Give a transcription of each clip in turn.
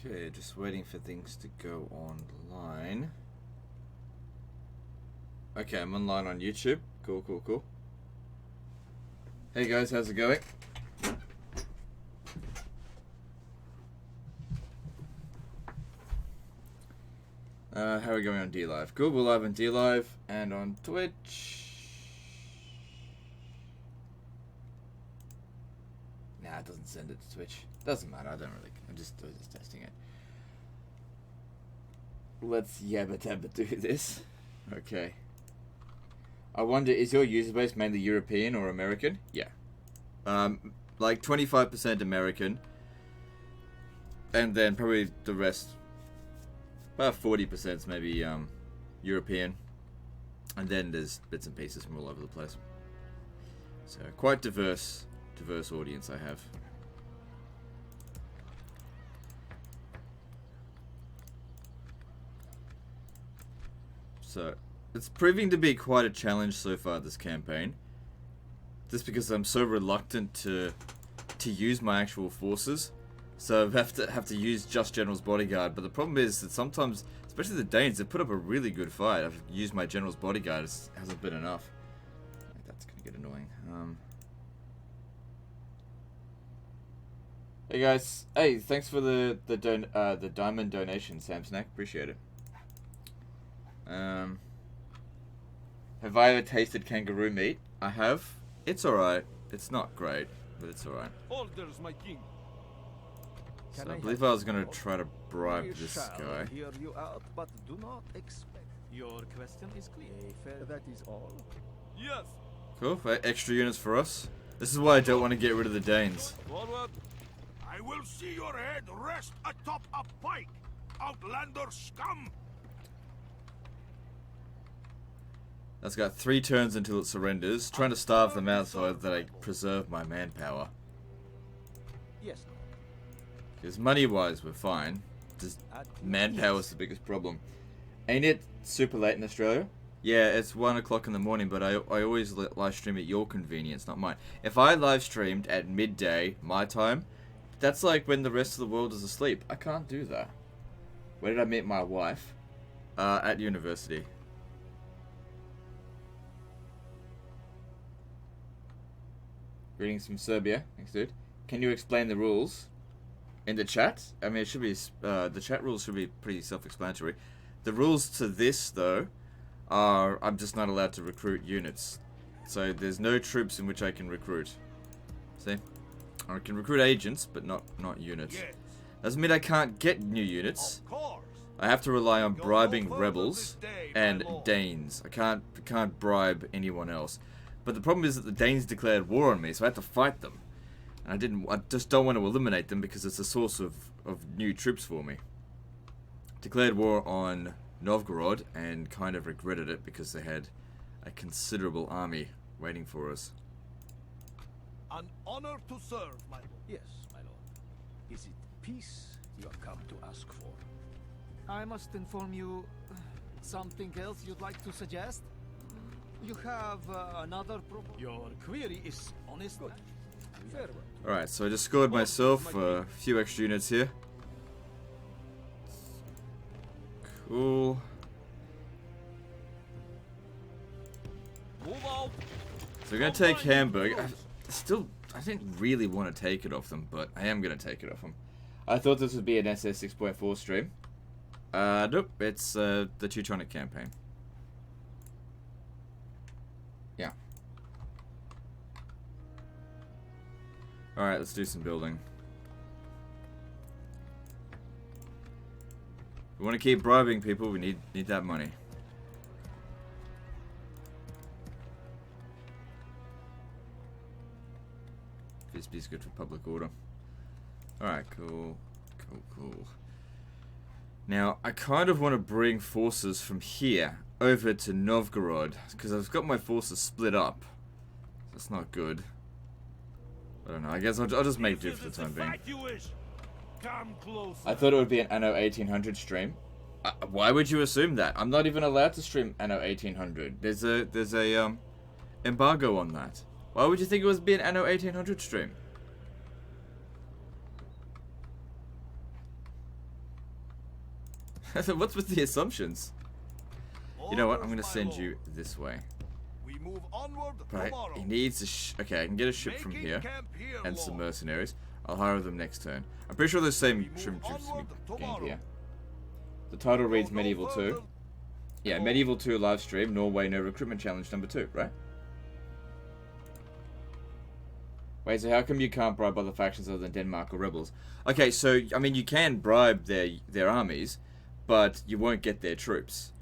Okay, just waiting for things to go online. Okay, I'm online on YouTube. Cool, cool, cool. Hey guys, how's it going? How are we going on D-Live? Good, we're live on D-Live and on Twitch. Nah, it doesn't send it to Twitch. Doesn't matter, I don't really. I'm just testing it. Let's yabba dabba do this. Okay. I wonder, is your user base mainly European or American? Yeah. Like 25% American. And then probably the rest, about 40% is maybe European. And then there's bits and pieces from all over the place. So quite diverse audience I have. So it's proving to be quite a challenge so far this campaign. Just because I'm so reluctant to use my actual forces. So I have to use just General's Bodyguard. But the problem is that sometimes, especially the Danes, they put up a really good fight. I've used my General's Bodyguard, it hasn't been enough. That's gonna get annoying. Hey guys, hey, thanks for the diamond donation, Sam Snack, appreciate it. Have I ever tasted kangaroo meat? I have. It's alright. It's not great, but it's alright. Orders, my king. So I believe I was gonna try to bribe this guy. Hear you out, but do not expect. Your question is clear. That is all. Yes. Cool. Extra units for us. This is why I don't want to get rid of the Danes. Forward. I will see your head rest atop a pike, outlander scum. That's got 3 turns until it surrenders. Trying to starve them out so that I preserve my manpower. Yes. Because money-wise, we're fine. Just manpower's the biggest problem. Ain't it super late in Australia? Yeah, it's 1 o'clock in the morning, but I always live stream at your convenience, not mine. If I live streamed at midday, my time, that's like when the rest of the world is asleep. I can't do that. Where did I meet my wife? At university. Greetings from Serbia. Thanks, dude. Can you explain the rules in the chat? I mean, it should be the chat rules should be pretty self-explanatory. The rules to this, though, are I'm just not allowed to recruit units. So there's no troops in which I can recruit. See, I can recruit agents, but not units. Yes. Doesn't mean I can't get new units. Of course. I have to rely on You'll bribing go further rebels this day, and my lord. Danes. I can't bribe anyone else. But the problem is that the Danes declared war on me, so I had to fight them. And I just don't want to eliminate them because it's a source of new troops for me. Declared war on Novgorod and kind of regretted it because they had a considerable army waiting for us. An honor to serve, my lord. Yes, my lord. Is it peace you have come to ask for? I must inform you something else you'd like to suggest? You have another problem? Your query is honest. Good. Farewell. Alright, so I just scored myself a few extra units here. Cool. Move out. So we're gonna take Hamburg. I didn't really want to take it off them, but I am gonna take it off them. I thought this would be an SS 6.4 stream. Nope, it's the Teutonic campaign. Yeah. Alright, let's do some building. If we want to keep bribing people, we need that money. Visby's good for public order. Alright, cool. Cool. Now, I kind of want to bring forces from here over to Novgorod, because I've got my forces split up. That's not good. I don't know, I guess I'll just make do for the time being. Come closer. I thought it would be an Anno 1800 stream. Why would you assume that? I'm not even allowed to stream Anno 1800. There's a embargo on that. Why would you think it was be an Anno 1800 stream? What's with the assumptions? You know what? I'm gonna send you this way. We move onward Right, tomorrow. he needs a okay, I can get a ship from Making here camp here, and some Lord. mercenaries. I'll hire them next turn. I'm pretty sure those same We move shrimp troops onward gained tomorrow. here. The title reads Go no Medieval 2. further. Yeah, Medieval 2 live stream, Norway no recruitment challenge number 2, right? Wait, so how come you can't bribe other factions other than Denmark or rebels? Okay, so I mean you can bribe their armies, but you won't get their troops.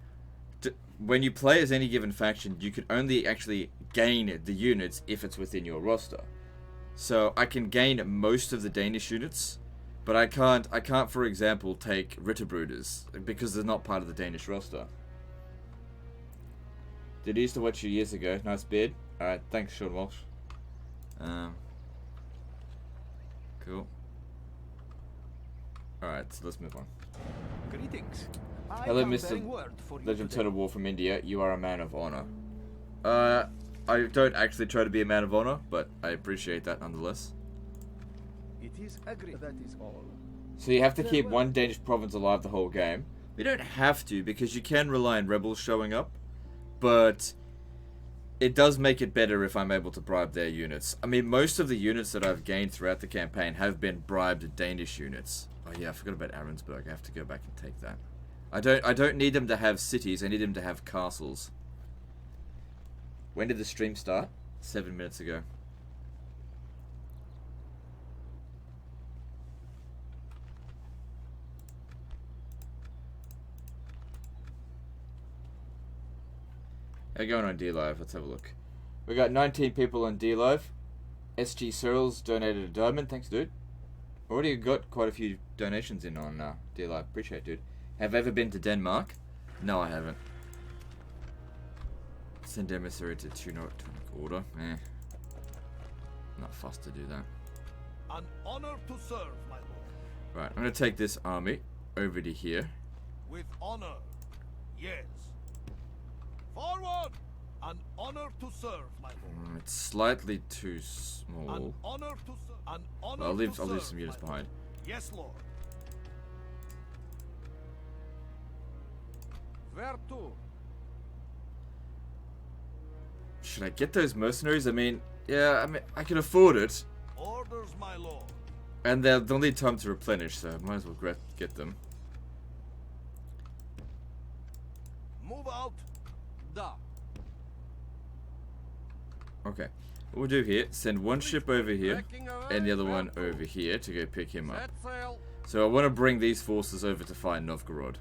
When you play as any given faction, you can only actually gain the units if it's within your roster. So I can gain most of the Danish units, but I can't, for example, take Ritterbruders because they're not part of the Danish roster. Did used to watch you years ago. Nice beard. Alright, thanks, Sean Walsh. Cool. Alright, so let's move on. Greetings. I Hello, am Mr. bearing word for you Legend of today. Total War from India. You are a man of honor. I don't actually try to be a man of honor, but I appreciate that nonetheless. It is agreed. That is all. So you have to keep one Danish province alive the whole game. You don't have to, because you can rely on rebels showing up, but it does make it better if I'm able to bribe their units. I mean, most of the units that I've gained throughout the campaign have been bribed Danish units. Oh yeah, I forgot about Arensburg. I have to go back and take that. I don't need them to have cities, I need them to have castles. When did the stream start? 7 minutes ago. How you going on D-Live? Let's have a look. We got 19 people on D-Live. SG Searles donated a diamond. Thanks, dude. Already got quite a few donations in on D-Live. Appreciate it, dude. Have I ever been to Denmark? No, I haven't. Send emissary to Tunic Order. Not fussed to do that. An honor to serve, my lord. Right, I'm going to take this army over to here. With honor, yes. Forward! An honor to serve, my lord. It's slightly too An small. honor to serve. An honor Well, I'll leave to serve, some units my behind. lord. Yes, lord. Where to? Should I get those mercenaries? I mean, yeah, I can afford it. Orders, my lord. And they'll need time to replenish, so I might as well get them. Move out. Da. Okay. What we'll do here, send one ship over here, and the other one over here to go pick him up. Set sail. So I want to bring these forces over to find Novgorod.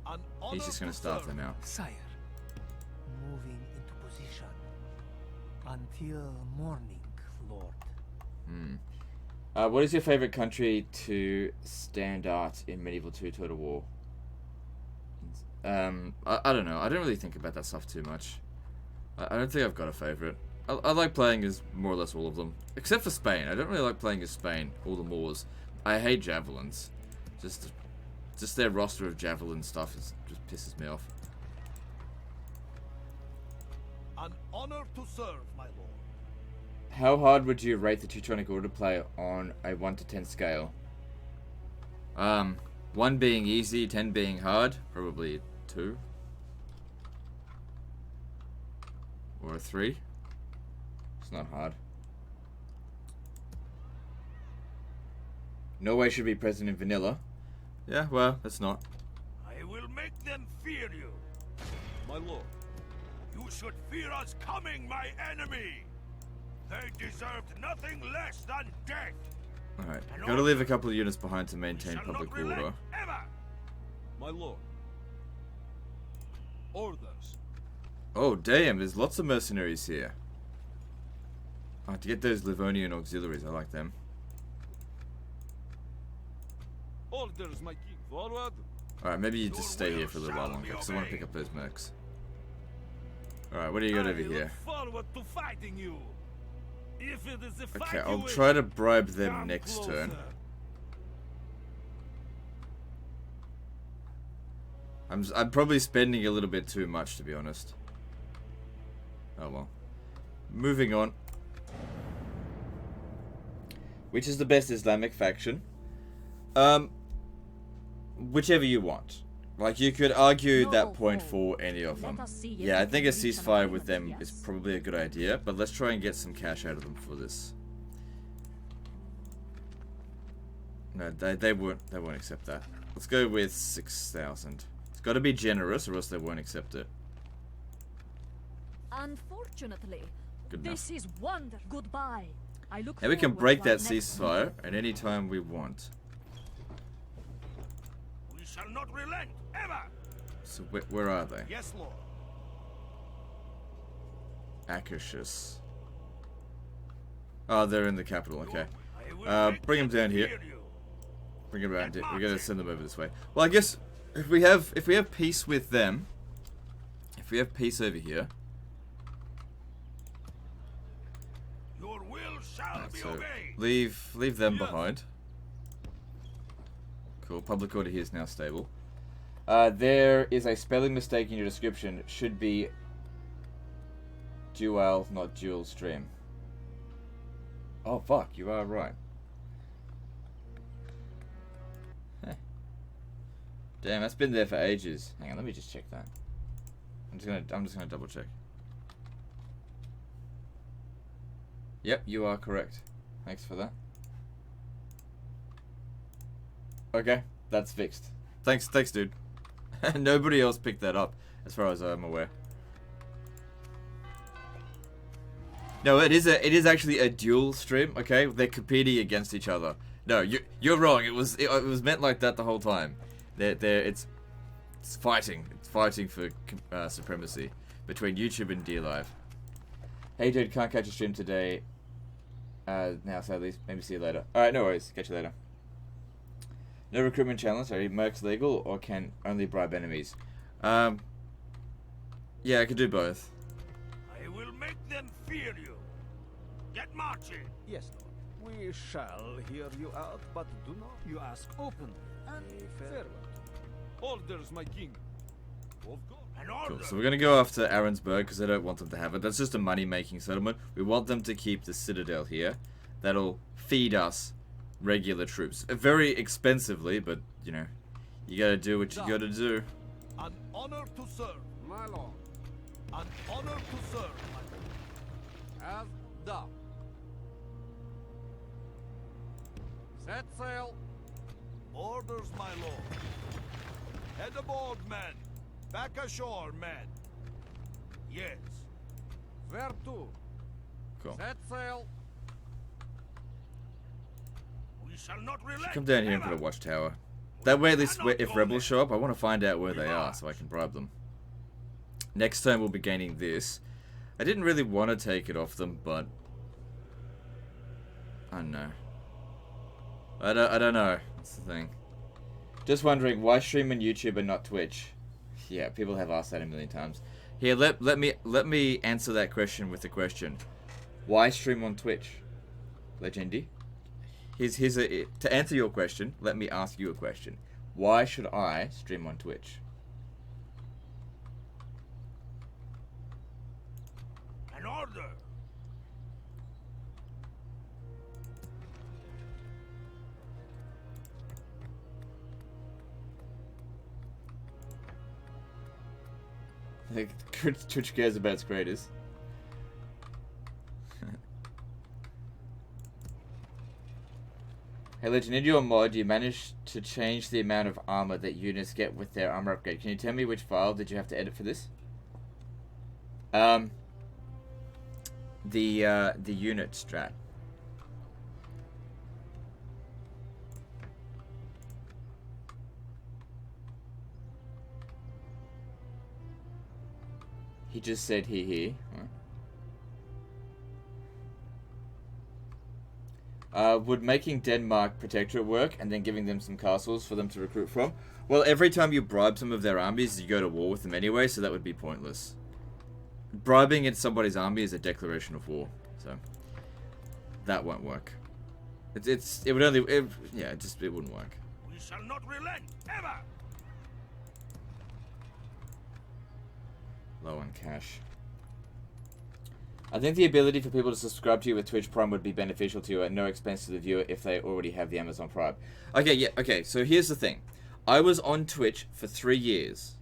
An He's just going to start serve. them now. Sire, moving into position until morning, Lord. What is your favorite country to stand out in Medieval 2 Total War? I don't know. I don't really think about that stuff too much. I don't think I've got a favorite. I like playing as more or less all of them. Except for Spain. I don't really like playing as Spain, all the Moors. I hate javelins. Just their roster of javelin stuff just pisses me off. An honor to serve, my lord. How hard would you rate the Teutonic Order play on a 1 to 10 scale? 1 being easy, 10 being hard. Probably 2. Or a 3. It's not hard. Norway should be present in vanilla. Yeah, well, it's not. I will make them fear you. My lord. You should fear us coming, my enemy. They deserved nothing less than death. Alright, gotta leave a couple of units behind to maintain Shall public not relent order. ever. My lord. Orders. Oh, damn, there's lots of mercenaries here. I have to get those Livonian auxiliaries, I like them. Orders, my king. Forward. Alright, maybe you just stay here for a little while longer, because I want to pick up those mercs. Alright, what do you got over I look here? forward to fighting you. If it is the fight Okay, you I'll wish, try to bribe them come next turn. closer. I'm probably spending a little bit too much, to be honest. Oh well. Moving on. Which is the best Islamic faction? Whichever you want. Like, you could argue No, that point no. for any of Let them. us see if Yeah, I we think a can reach an ceasefire with agreement, them is yes. probably a good idea, but let's try and get some cash out of them for this. No, they won't accept that. Let's go with 6,000. It's got to be generous, or else they won't accept it. Unfortunately, Good enough. this is wonder. Goodbye. I look And we can forward break to our that next ceasefire meeting. at any time we want. We shall not relent, ever! So where are they? Yes, Lord. Akashus. Oh, they're in the capital. Okay. I will make Bring them down here. fear you. Bring them around. We're gonna send them over this way. Well, I guess if we have peace with them, if we have peace over here, Your will shall be so obeyed. leave them behind. Cool. Public order here is now stable. There is a spelling mistake in your description. It should be dual, not dual stream. Oh fuck, you are right. Heh. Damn, that's been there for ages. Hang on, let me just check that. I'm just gonna double check. Yep, you are correct. Thanks for that. Okay, that's fixed. Thanks, dude. Nobody else picked that up, as far as I'm aware. No, it is actually a dual stream. Okay, they're competing against each other. No, you're wrong. It was meant like that the whole time. It's fighting. It's fighting for supremacy between YouTube and DLive. Hey dude, can't catch a stream today. Now sadly, maybe see you later. All right, no worries. Catch you later. No recruitment challenge. Are mercs legal or can only bribe enemies? Yeah, I could do both. I will make them fear you. Get marching. Yes, Lord. We shall hear you out, but do not. You ask open. And A fair one. Orders, my king. Of course. An order. Cool. So we're gonna go after Arensburg because I don't want them to have it. That's just a money-making settlement. We want them to keep the citadel here. That'll feed us regular troops. Very expensively, but you know, you gotta do what you gotta do. An honor to serve. My lord. An honor to serve, my lord. As done. Set sail. Orders, my lord. Head aboard, men. Back ashore, men. Yes. Where to? Cool. Set sail. We shall not relent. Come down here and put a ever. watchtower. That way, if rebels show up, I want to find out where they are so I can bribe them. Next time we'll be gaining this. I didn't really want to take it off them, but I don't know. I don't know. That's the thing. Just wondering why stream on YouTube and not Twitch. Yeah, people have asked that a million times. Here, let me answer that question with a question. Why stream on Twitch, Legendi? To answer your question, let me ask you a question. Why should I stream on Twitch? An order. Like, Twitch cares about its creators. Hey Legend, in your mod, you managed to change the amount of armor that units get with their armor upgrade. Can you tell me which file did you have to edit for this? The unit strat. He just said he. Would making Denmark protectorate work and then giving them some castles for them to recruit from? Well, every time you bribe some of their armies, you go to war with them anyway, so that would be pointless. Bribing in somebody's army is a declaration of war, so that won't work. It wouldn't work. We shall not relent ever. Low on cash. I think the ability for people to subscribe to you with Twitch Prime would be beneficial to you at no expense to the viewer if they already have the Amazon Prime. Okay, yeah, okay, so here's the thing. I was on Twitch for 3 years.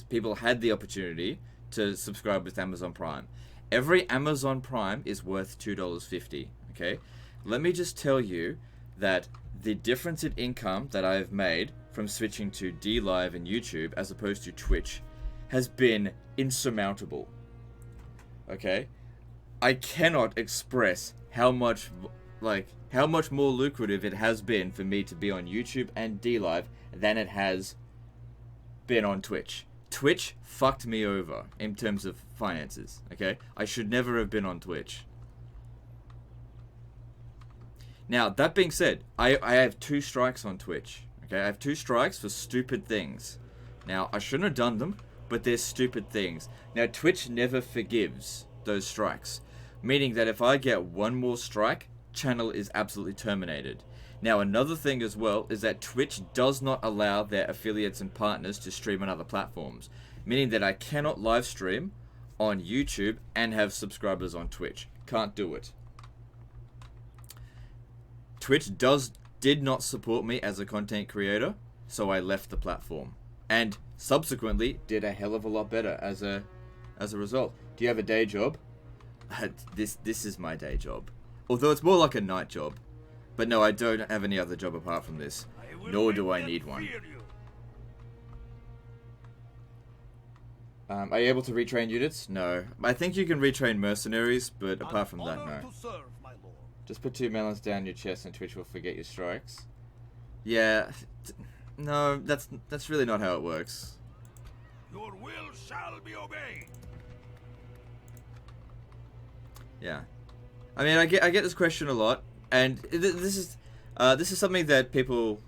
People had the opportunity to subscribe with Amazon Prime. Every Amazon Prime is worth $2.50, okay? Let me just tell you that the difference in income that I've made from switching to DLive and YouTube as opposed to Twitch has been insurmountable. Okay? I cannot express how much more lucrative it has been for me to be on YouTube and DLive than it has been on Twitch. Twitch fucked me over in terms of finances, okay? I should never have been on Twitch. Now, that being said, I have 2 strikes on Twitch, okay? I have 2 strikes for stupid things. Now, I shouldn't have done them, but they're stupid things. Now, Twitch never forgives those strikes, meaning that if I get one more strike, channel is absolutely terminated. Now, another thing as well is that Twitch does not allow their affiliates and partners to stream on other platforms, meaning that I cannot live stream on YouTube and have subscribers on Twitch. Can't do it. Twitch did not support me as a content creator, so I left the platform. And subsequently did a hell of a lot better as a result. Do you have a day job? This is my day job. Although it's more like a night job. But no, I don't have any other job apart from this. Nor do I need one. Are you able to retrain units? No. I think you can retrain mercenaries, but apart from that, no. Just put 2 melons down your chest and Twitch will forget your strikes. Yeah. No, that's really not how it works. Your will shall be obeyed. Yeah. I mean, I get this question a lot, and this is something that people,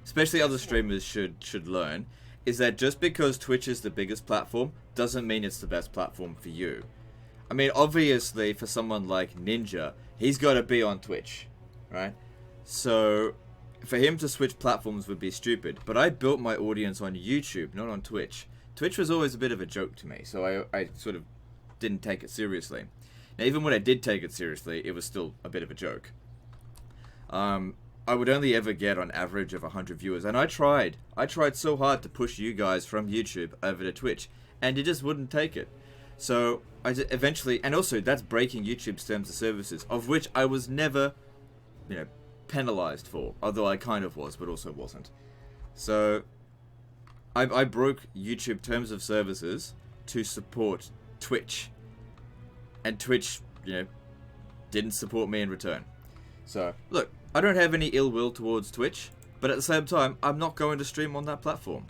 especially other streamers, should learn, is that just because Twitch is the biggest platform doesn't mean it's the best platform for you. I mean, obviously, for someone like Ninja, he's got to be on Twitch, right? So, for him to switch platforms would be stupid. But I built my audience on YouTube, not on Twitch. Twitch was always a bit of a joke to me, so I sort of didn't take it seriously. Now, even when I did take it seriously, it was still a bit of a joke. I would only ever get on average of 100 viewers, and I tried so hard to push you guys from YouTube over to Twitch, and you just wouldn't take it. So I eventually, and also that's breaking YouTube's terms of services, of which I was never, penalized for, although I kind of was, but also wasn't. So I broke YouTube terms of services to support Twitch, and Twitch, didn't support me in return. So look, I don't have any ill will towards Twitch, but at the same time, I'm not going to stream on that platform.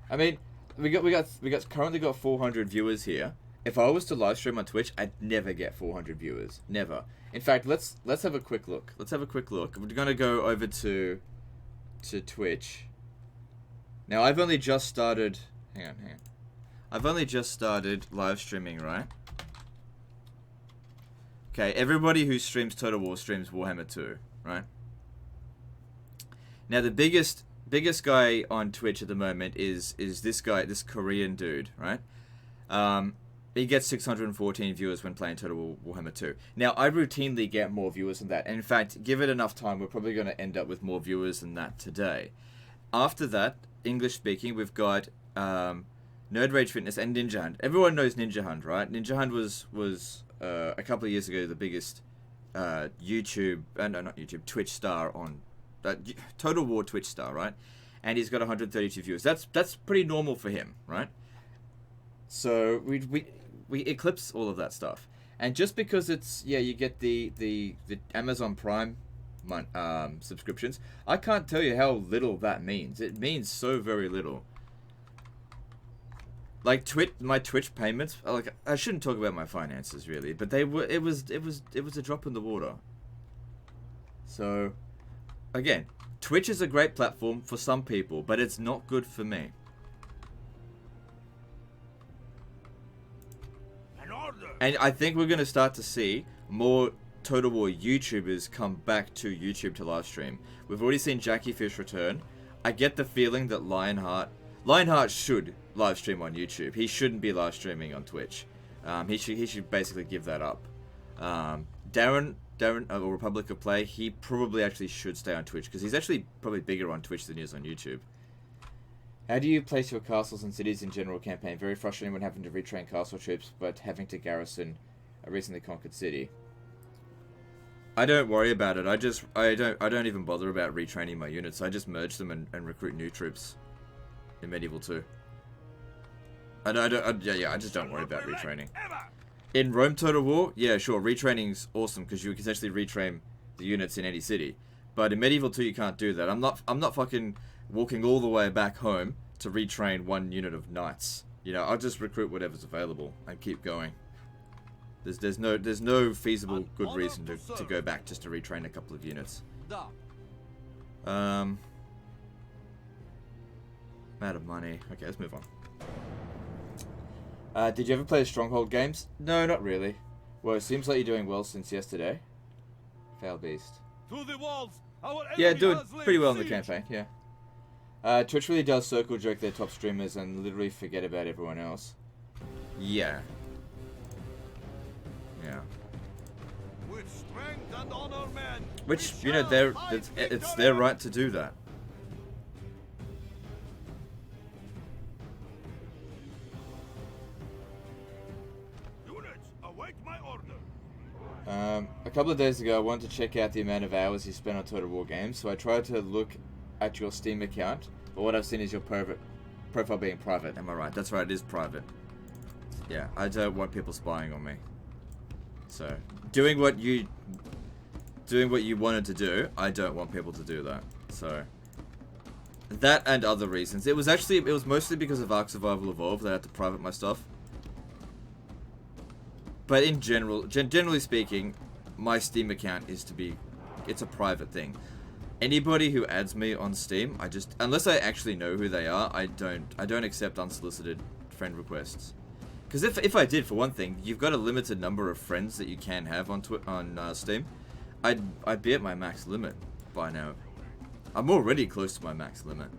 I mean, we currently got 400 viewers here. If I was to live stream on Twitch, I'd never get 400 viewers. Never. In fact, let's have a quick look. We're gonna go over to Twitch. Now, I've only just started. Hang on. I've only just started live streaming, right? Okay, everybody who streams Total War streams Warhammer 2, right? Now, the biggest guy on Twitch at the moment is this guy, this Korean dude, right? He gets 614 viewers when playing Total War Warhammer 2. Now, I routinely get more viewers than that. And in fact, give it enough time, we're probably going to end up with more viewers than that today. After that, English speaking, we've got Nerd Rage Fitness and Ninja Hunt. Everyone knows Ninja Hunt, right? Ninja Hunt was a couple of years ago the biggest Twitch star on Total War Twitch star, right? And he's got 132 viewers. That's pretty normal for him, right? So we eclipse all of that stuff. And just because it's you get the Amazon Prime subscriptions, I can't tell you how little that means. It means so very little. Like my Twitch payments, like I shouldn't talk about my finances really, but it was a drop in the water. So again, Twitch is a great platform for some people, but it's not good for me. And I think we're going to start to see more Total War YouTubers come back to YouTube to live stream. We've already seen Jackie Fish return. I get the feeling that Lionheart Lionheart should live stream on YouTube. He shouldn't be live streaming on Twitch. He should basically give that up. Darren or Republic of Play, he probably actually should stay on Twitch because he's actually probably bigger on Twitch than he is on YouTube. How do you place your castles and cities in general campaign? Very frustrating when having to retrain castle troops, but having to garrison a recently conquered city. I don't worry about it. I don't even bother about retraining my units. I just merge them and recruit new troops in Medieval 2. I just don't worry about retraining. In Rome Total War, yeah, sure, retraining's awesome because you can essentially retrain the units in any city. But in Medieval 2, you can't do that. I'm not fucking walking all the way back home to retrain one unit of knights. You know, I'll just recruit whatever's available and keep going. There's no feasible good reason to go back just to retrain a couple of units. I'm out of money. Okay, let's move on. Did you ever play Stronghold games? No, not really. Well, it seems like you're doing well since yesterday. Foul Beast. To the walls. Our Yeah, enemy doing has laid pretty well in the siege. campaign, yeah. Twitch really does circle jerk their top streamers and literally forget about everyone else. Yeah. Yeah. With strength and honor, men. Which, we you know, shall fight it's their victory. right to do that. Units, await my order. A couple of days ago, I wanted to check out the amount of hours you spent on Total War games, so I tried to look at your Steam account, but what I've seen is your profile being private. Am I right? That's right, it is private. Yeah, I don't want people spying on me. So, doing what you wanted to do, I don't want people to do that. So, that and other reasons. It was mostly because of Ark Survival Evolved that I had to private my stuff. But in general, generally speaking, my Steam account it's a private thing. Anybody who adds me on Steam, unless I actually know who they are, I don't accept unsolicited friend requests. Because if I did, for one thing, you've got a limited number of friends that you can have on Steam. I'd be at my max limit by now. I'm already close to my max limit.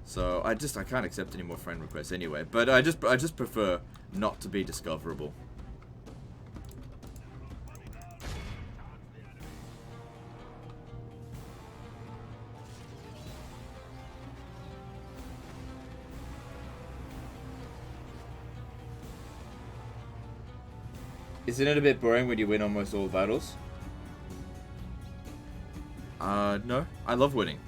So I can't accept any more friend requests anyway. But I just prefer not to be discoverable. Isn't it a bit boring when you win almost all battles? No. I love winning.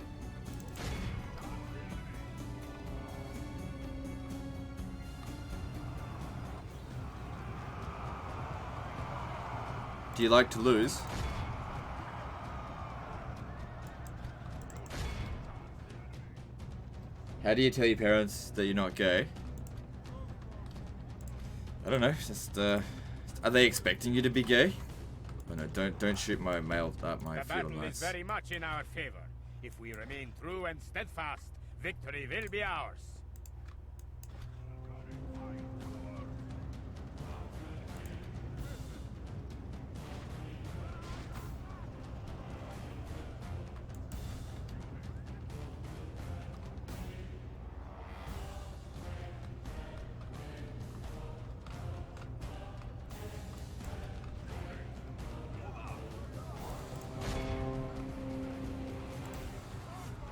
Do you like to lose? How do you tell your parents that you're not gay? I don't know, just, are they expecting you to be gay? Oh no, don't shoot my mail at my The field battle knights. is very much in our favor. If we remain true and steadfast, victory will be ours.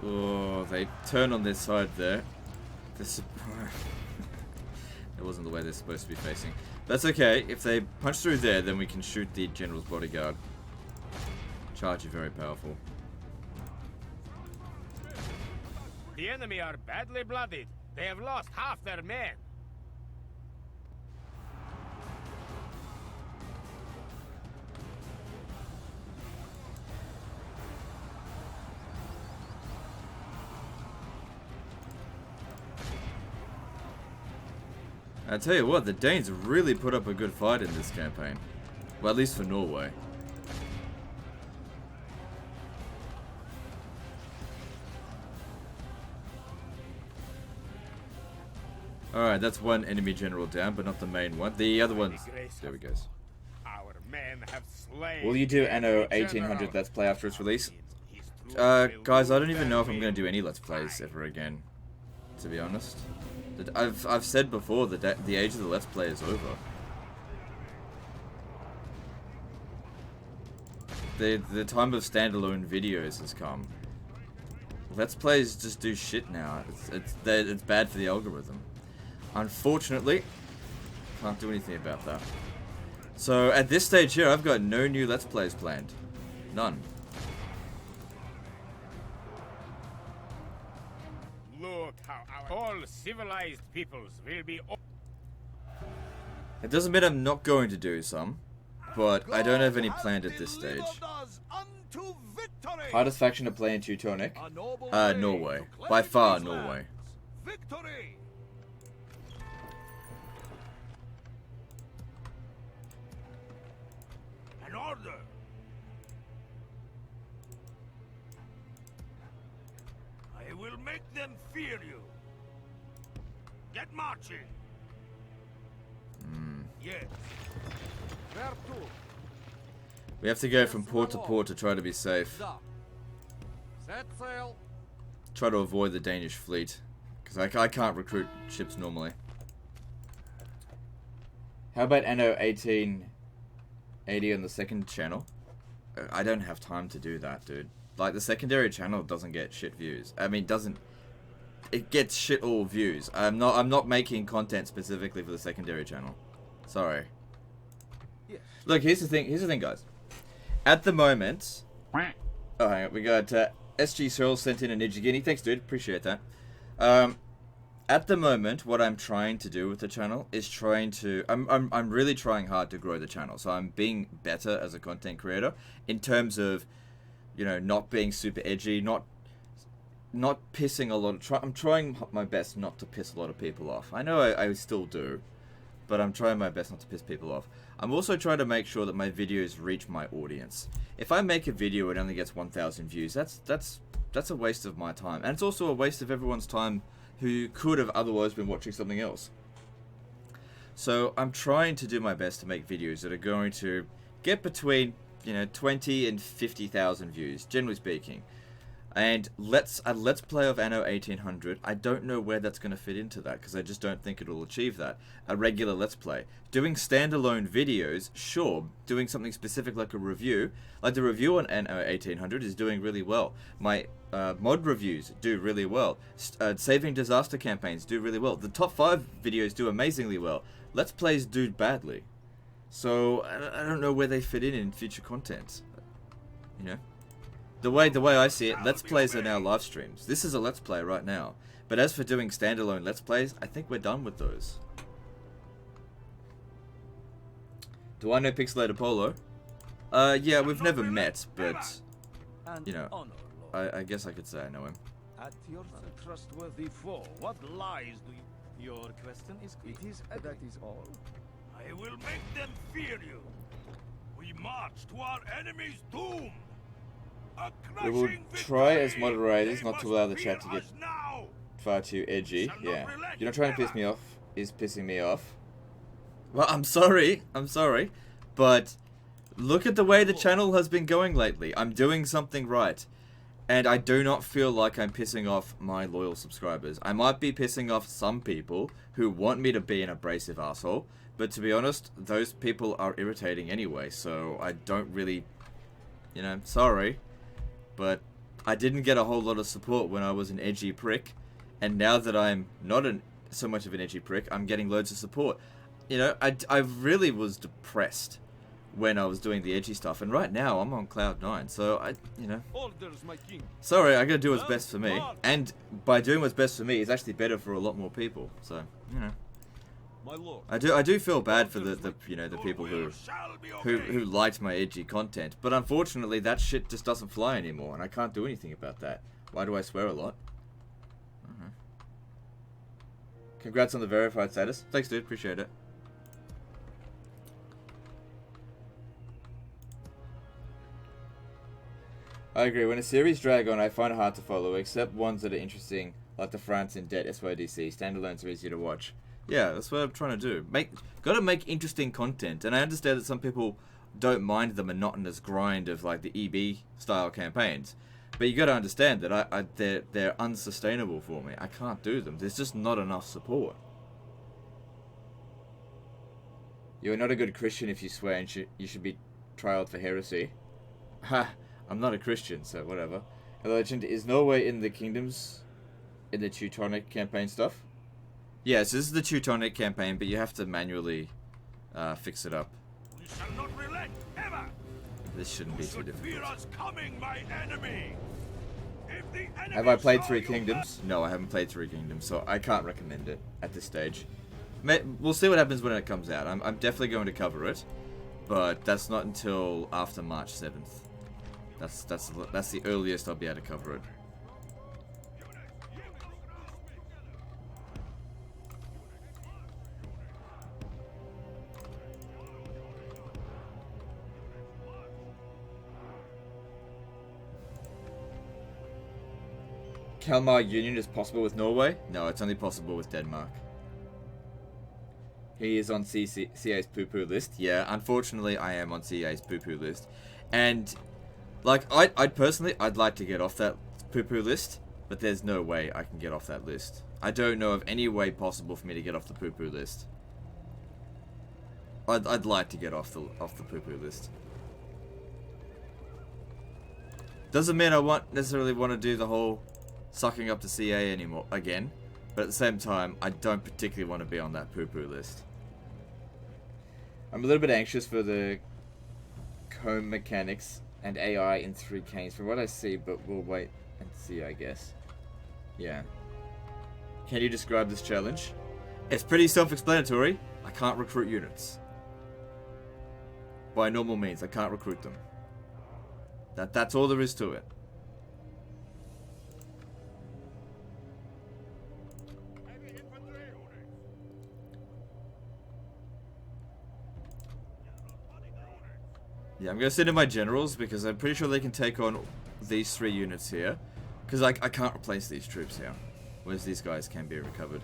Oh, they turn on their side there. This it wasn't the way they're supposed to be facing. That's okay. If they punch through there, then we can shoot the general's bodyguard. Charge is very powerful. The enemy are badly blooded. They have lost half their men. I tell you what, the Danes really put up a good fight in this campaign. Well, at least for Norway. Alright, that's one enemy general down, but not the main one. The other one's... There we go. Our men have slain. Will you do Anno every 1800 general. Let's Play after its release? His troops will Guys, I lose don't even know if I'm badly. going to do any Let's Plays ever again. to be honest. I've said before that the age of the Let's Play is over. The time of standalone videos has come. Let's Plays just do shit now. It's bad for the algorithm. Unfortunately, can't do anything about that. So at this stage here, I've got no new Let's Plays planned. None. Look how all civilized peoples will be. It doesn't mean I'm not going to do some, but I don't have any planned at this stage. Hardest faction to play in Teutonic? Norway. By far, Norway. Victory! An order! I will make them fear you. Get marching! Yes. Where to? We have to go from port to port to try to be safe. Da. Set sail. Try to avoid the Danish fleet. Because I can't recruit ships normally. How about anno 1880 on the second channel? I don't have time to do that, dude. Like, the secondary channel doesn't get shit views. I mean, it gets shit all views. I'm not making content specifically for the secondary channel. Sorry. Yes. Look, here's the thing, guys. At the moment, oh, hang on, we got SG Searle sent in a Nijigini. Thanks, dude. Appreciate that. At the moment, what I'm trying to do with the channel is I'm really trying hard to grow the channel. So I'm being better as a content creator in terms of, you know, not being super edgy, not pissing a lot of. I'm trying my best not to piss a lot of people off. I know I still do, but I'm trying my best not to piss people off. I'm also trying to make sure that my videos reach my audience. If I make a video and it only gets 1,000 views, that's a waste of my time, and it's also a waste of everyone's time who could have otherwise been watching something else. So I'm trying to do my best to make videos that are going to get between, you know, 20 and 50,000 views, generally speaking. And a Let's Play of Anno 1800, I don't know where that's going to fit into that, because I just don't think it'll achieve that. A regular Let's Play. Doing standalone videos, sure. Doing something specific like a review, like the review on Anno 1800 is doing really well. My mod reviews do really well. Saving disaster campaigns do really well. The top 5 videos do amazingly well. Let's Plays do badly. So, I don't know where they fit in future content. You know? The way I see it, Let's Plays are now live streams. This is a Let's Play right now. But as for doing standalone Let's Plays, I think we're done with those. Do I know Pixelated Polo? Yeah, we've never met, but, you know, I guess I could say I know him. At your trustworthy foe, what lies do you... Your question is... It is... that is all. I will make them fear you. We march to our enemy's doom. We will try as moderators not to allow the chat to get far too edgy. Yeah. You're not trying to piss me off. Is pissing me off. Well, I'm sorry. But look at the way the channel has been going lately. I'm doing something right. And I do not feel like I'm pissing off my loyal subscribers. I might be pissing off some people who want me to be an abrasive asshole. But to be honest, those people are irritating anyway. So I don't really, you know, sorry. But I didn't get a whole lot of support when I was an edgy prick, and now that I'm not so much of an edgy prick, I'm getting loads of support. You know, I really was depressed when I was doing the edgy stuff, and right now I'm on cloud 9, so you know. Orders, my king. Sorry, I gotta do what's best for me, and by doing what's best for me, it's actually better for a lot more people. So, you know. My lord. I do feel bad for the you know, the people who liked my edgy content, but unfortunately that shit just doesn't fly anymore, and I can't do anything about that. Why do I swear a lot? Congrats on the verified status. Thanks, dude. Appreciate it. I agree. When a series drag on, I find it hard to follow, except ones that are interesting, like the France in Debt SYDC. Standalones are easier to watch. Yeah, that's what I'm trying to do. Gotta make interesting content, and I understand that some people don't mind the monotonous grind of like the EB style campaigns, But you got to understand that they're unsustainable for me. I can't do them. There's just not enough support. You're not a good Christian if you swear and you should be trialed for heresy. Ha! I'm not a Christian, so whatever. A legend, is Norway in the kingdoms in the Teutonic campaign stuff? Yes, this is the Teutonic campaign, but you have to manually fix it up. We shall not relent ever. This shouldn't be too Fear difficult. us coming, my enemy. If the enemy Have I played saw Three you Kingdoms? No, I haven't played Three Kingdoms, so I can't recommend it at this stage. We'll see what happens when it comes out. I'm definitely going to cover it, but that's not until after March 7th. That's the earliest I'll be able to cover it. Kalmar Union is possible with Norway? No, it's only possible with Denmark. He is on CA's poo-poo list. Yeah, unfortunately, I am on CA's poo-poo list. And, like, I'd personally, I'd like to get off that poo-poo list, but there's no way I can get off that list. I don't know of any way possible for me to get off the poo-poo list. I'd like to get off the poo-poo list. Doesn't mean I necessarily want to do the whole sucking up to CA anymore again, but at the same time, I don't particularly want to be on that poo-poo list. I'm a little bit anxious for the comb mechanics and AI in 3 Kings from what I see, but we'll wait and see, I guess. Yeah. Can you describe this challenge? It's pretty self-explanatory. I can't recruit units. By normal means, I can't recruit them. That's all there is to it. Yeah, I'm going to send in my generals because I'm pretty sure they can take on these 3 units here. Because I can't replace these troops here. Whereas these guys can be recovered.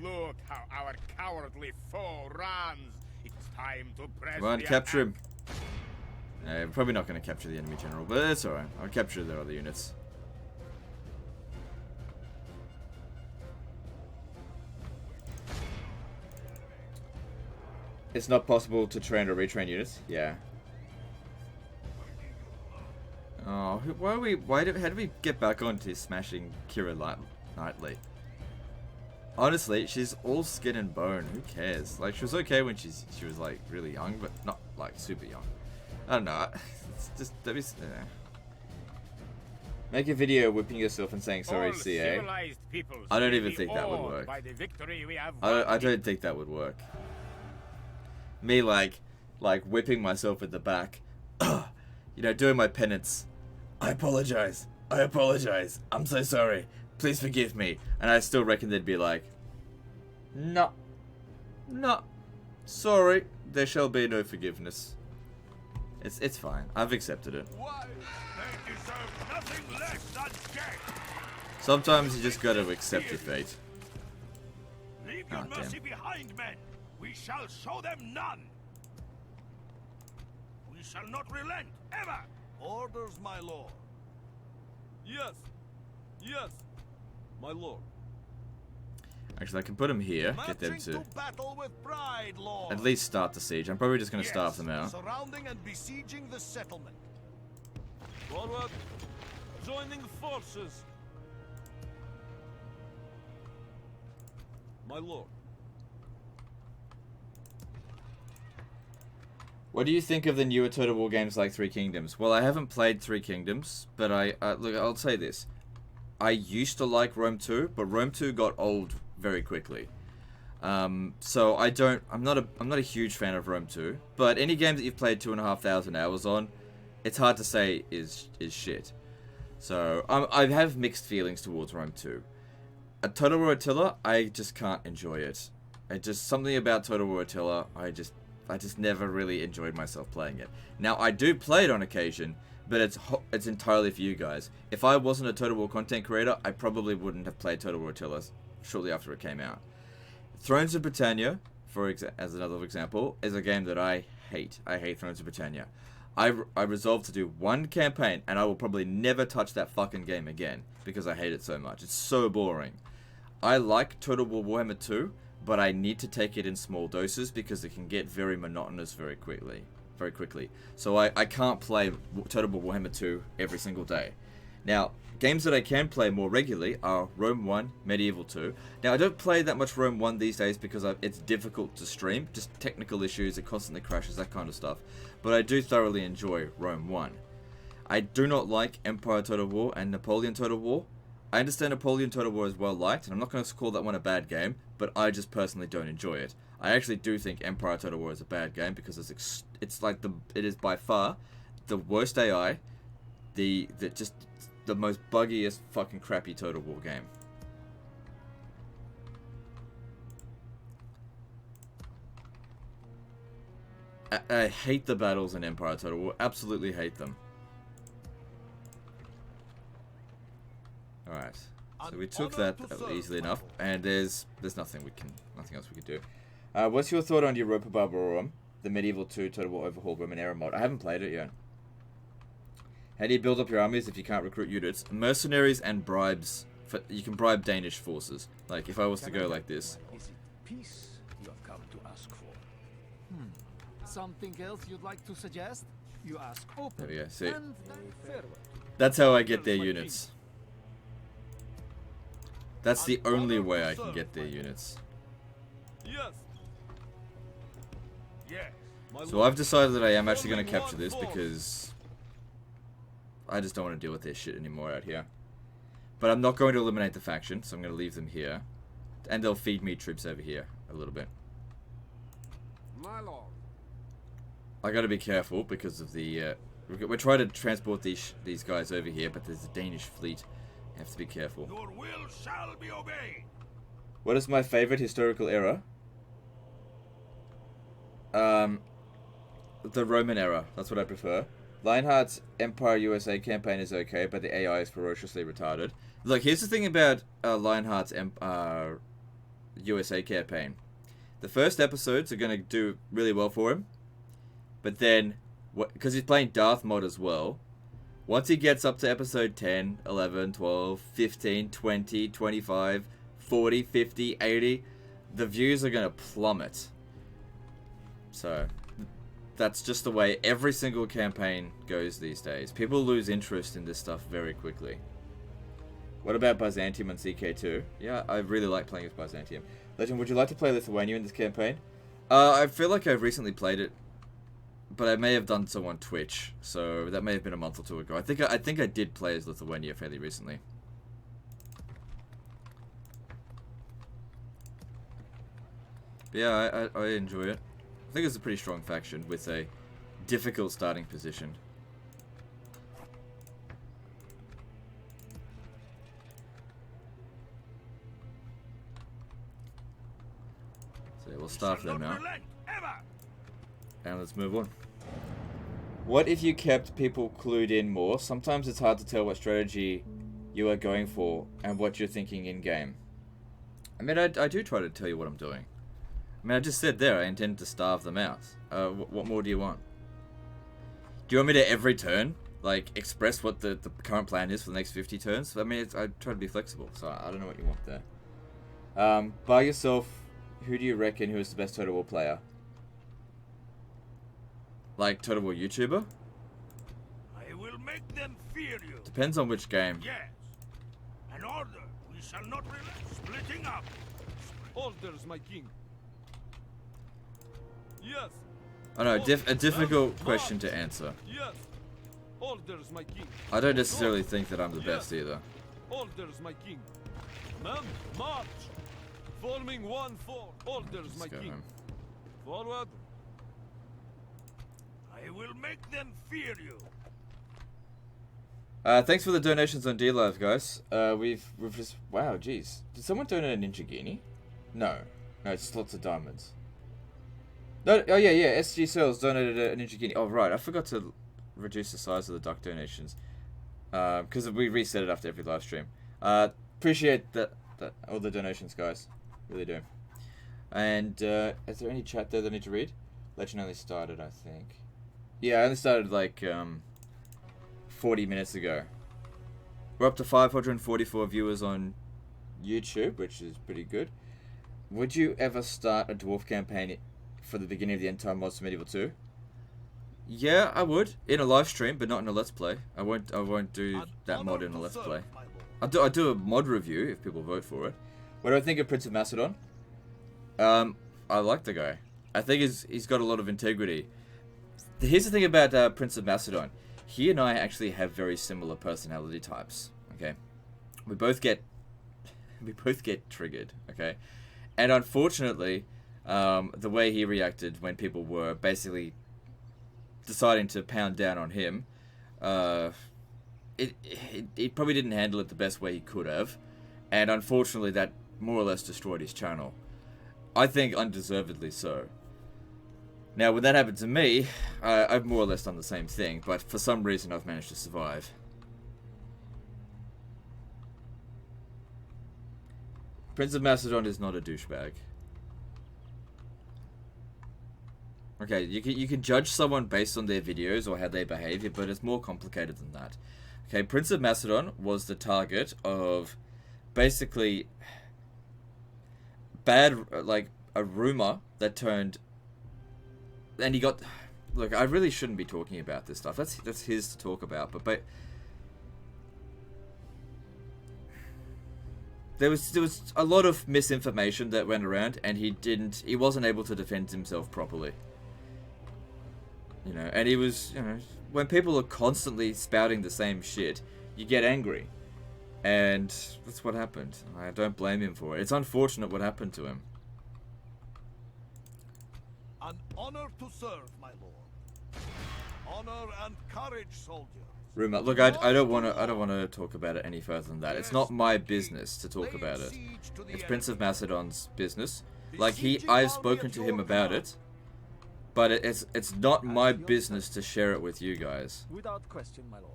Look how our cowardly foe runs. It's time to press. Come on, capture him. We're probably not going to capture the enemy general, but it's alright. I'll capture their other units. It's not possible to train or retrain units? Yeah. Oh, how did we get back onto smashing Kira Knightley? Honestly, she's all skin and bone. Who cares? Like, she was okay when she was like really young, but not like super young. I don't know. It's just make a video whipping yourself and saying sorry, CA. I don't even think that would work. I don't think that would work. Me like whipping myself at the back, you know, doing my penance. I apologize. I'm so sorry. Please forgive me. And I still reckon they'd be like, no, sorry. There shall be no forgiveness. It's fine. I've accepted it. They deserve nothing less than death. Sometimes you just gotta accept your fate. Leave your mercy behind, men. We shall show them none. We shall not relent ever. Orders, my lord. Yes, my lord. Actually, I can put them here. Get them to battle with pride, lord. at least start the siege. I'm probably just gonna starve them out. Surrounding and besieging the settlement. Forward. Joining forces. My lord. What do you think of the newer Total War games like Three Kingdoms? Well, I haven't played Three Kingdoms, but look, I'll say this. I used to like Rome 2, but Rome 2 got old very quickly. So I'm not a huge fan of Rome 2, but any game that you've played 2,500 hours on, it's hard to say is shit. So I have mixed feelings towards Rome 2. Total War Attila, I just can't enjoy it. Something about Total War Attila, I just never really enjoyed myself playing it. Now, I do play it on occasion, but it's entirely for you guys. If I wasn't a Total War content creator, I probably wouldn't have played Total War Attila shortly after it came out. Thrones of Britannia, as another example, is a game that I hate. I hate Thrones of Britannia. I resolved to do one campaign, and I will probably never touch that fucking game again because I hate it so much. It's so boring. I like Total War Warhammer 2, but I need to take it in small doses because it can get very monotonous very quickly. So I can't play Total War Warhammer 2 every single day. Now, games that I can play more regularly are Rome 1, Medieval 2. Now, I don't play that much Rome 1 these days because it's difficult to stream. Just technical issues, it constantly crashes, that kind of stuff. But I do thoroughly enjoy Rome 1. I do not like Empire Total War and Napoleon Total War. I understand Napoleon Total War is well liked, and I'm not going to call that one a bad game, but I just personally don't enjoy it. I actually do think Empire Total War is a bad game because it is by far the worst AI, the most buggiest fucking crappy Total War game. I hate the battles in Empire Total War. Absolutely hate them. Alright. So we took that easily enough, and there's nothing else we can do. What's your thought on Europa Barbarorum, the Medieval 2 Total War Overhaul Roman Era mod? I haven't played it yet. How do you build up your armies if you can't recruit units? Mercenaries and bribes. You can bribe Danish forces. Like, if I was to go like this. Is it peace you have come to ask for? Something else you'd like to suggest? You ask open. There we go, see. And farewell. That's how I get their units. That's the only way I can get their units. Yes. Yes. So I've decided that I am actually going to capture this because I just don't want to deal with their shit anymore out here. But I'm not going to eliminate the faction, so I'm going to leave them here. And they'll feed me troops over here a little bit. My lord. I got to be careful because of the... we're trying to transport these guys over here, but there's a Danish fleet. You have to be careful. Your will shall be obeyed. What is my favorite historical era? The Roman era. That's what I prefer. Lionheart's Empire USA campaign is okay, but the AI is ferociously retarded. Look, here's the thing about Lionheart's USA campaign. The first episodes are going to do really well for him. But then, because he's playing Darth mod as well, once he gets up to episode 10, 11, 12, 15, 20, 25, 40, 50, 80, the views are going to plummet. So, that's just the way every single campaign goes these days. People lose interest in this stuff very quickly. What about Byzantium on CK2? Yeah, I really like playing with Byzantium. Legend, would you like to play Lithuania in this campaign? I feel like I've recently played it, but I may have done so on Twitch, so that may have been a month or two ago. I think I did play as Lithuania fairly recently. But yeah, I enjoy it. I think it's a pretty strong faction with a difficult starting position. So yeah, we'll starve them out. And let's move on. What if you kept people clued in more? Sometimes it's hard to tell what strategy you are going for and what you're thinking in-game. I mean, I do try to tell you what I'm doing. I mean, I just said there, I intend to starve them out. What more do you want? Do you want me to every turn, like, express what the current plan is for the next 50 turns? I mean, I try to be flexible, so I don't know what you want there. By yourself, who do you reckon who is the best Total War player? Like, Total War YouTuber? I will make them fear you. Depends on which game. Yes. An order. We shall not relent. Splitting up. Orders, my king. Yes. I know, a difficult question to answer. Yes. Orders, my king. I don't necessarily think that I'm the best either. Orders, my king. Men, march. Forming 1-4. Orders, my king. Home. Forward. I will make them fear you. Thanks for the donations on D-Live, guys. We've just... Wow, jeez. Did someone donate a Ninja Guinea? No. No, it's lots of diamonds. No, oh yeah, SG Cells donated a Ninja Guinea. Oh, right, I forgot to reduce the size of the duck donations. Because we reset it after every live stream. Appreciate that all the donations, guys. Really do. And is there any chat there that I need to read? Legend only started, I think. Yeah, I only started like 40 minutes ago. We're up to 544 viewers on YouTube, which is pretty good. Would you ever start a dwarf campaign for the beginning of the end time mods to Medieval 2? Yeah, I would in a live stream, but not in a let's play. I won't do that mod in a let's play. I'll do a mod review if people vote for it. What do I think of Prince of Macedon? I like the guy. I think he's got a lot of integrity. Here's the thing about Prince of Macedon. He and I actually have very similar personality types. Okay, we both get triggered. Okay, and unfortunately, the way he reacted when people were basically deciding to pound down on him, he probably didn't handle it the best way he could have, and unfortunately, that more or less destroyed his channel. I think undeservedly so. Now, when that happened to me, I've more or less done the same thing, but for some reason I've managed to survive. Prince of Macedon is not a douchebag. Okay, you can judge someone based on their videos or how they behave, but it's more complicated than that. Okay, Prince of Macedon was the target of basically like a rumor that turned. And he got... Look, I really shouldn't be talking about this stuff. That's his to talk about. But there was a lot of misinformation that went around, and he wasn't able to defend himself properly. You know, and he was, you know, when people are constantly spouting the same shit, you get angry. And that's what happened. I don't blame him for it. It's unfortunate what happened to him. An honor to serve, my lord. Honor and courage, soldier. Rumor. Look, I don't want to talk about it any further than that. It's not my business to talk about it. It's Prince of Macedon's business. Like I've spoken to him about it, but it's not my business to share it with you guys. Without question, my lord.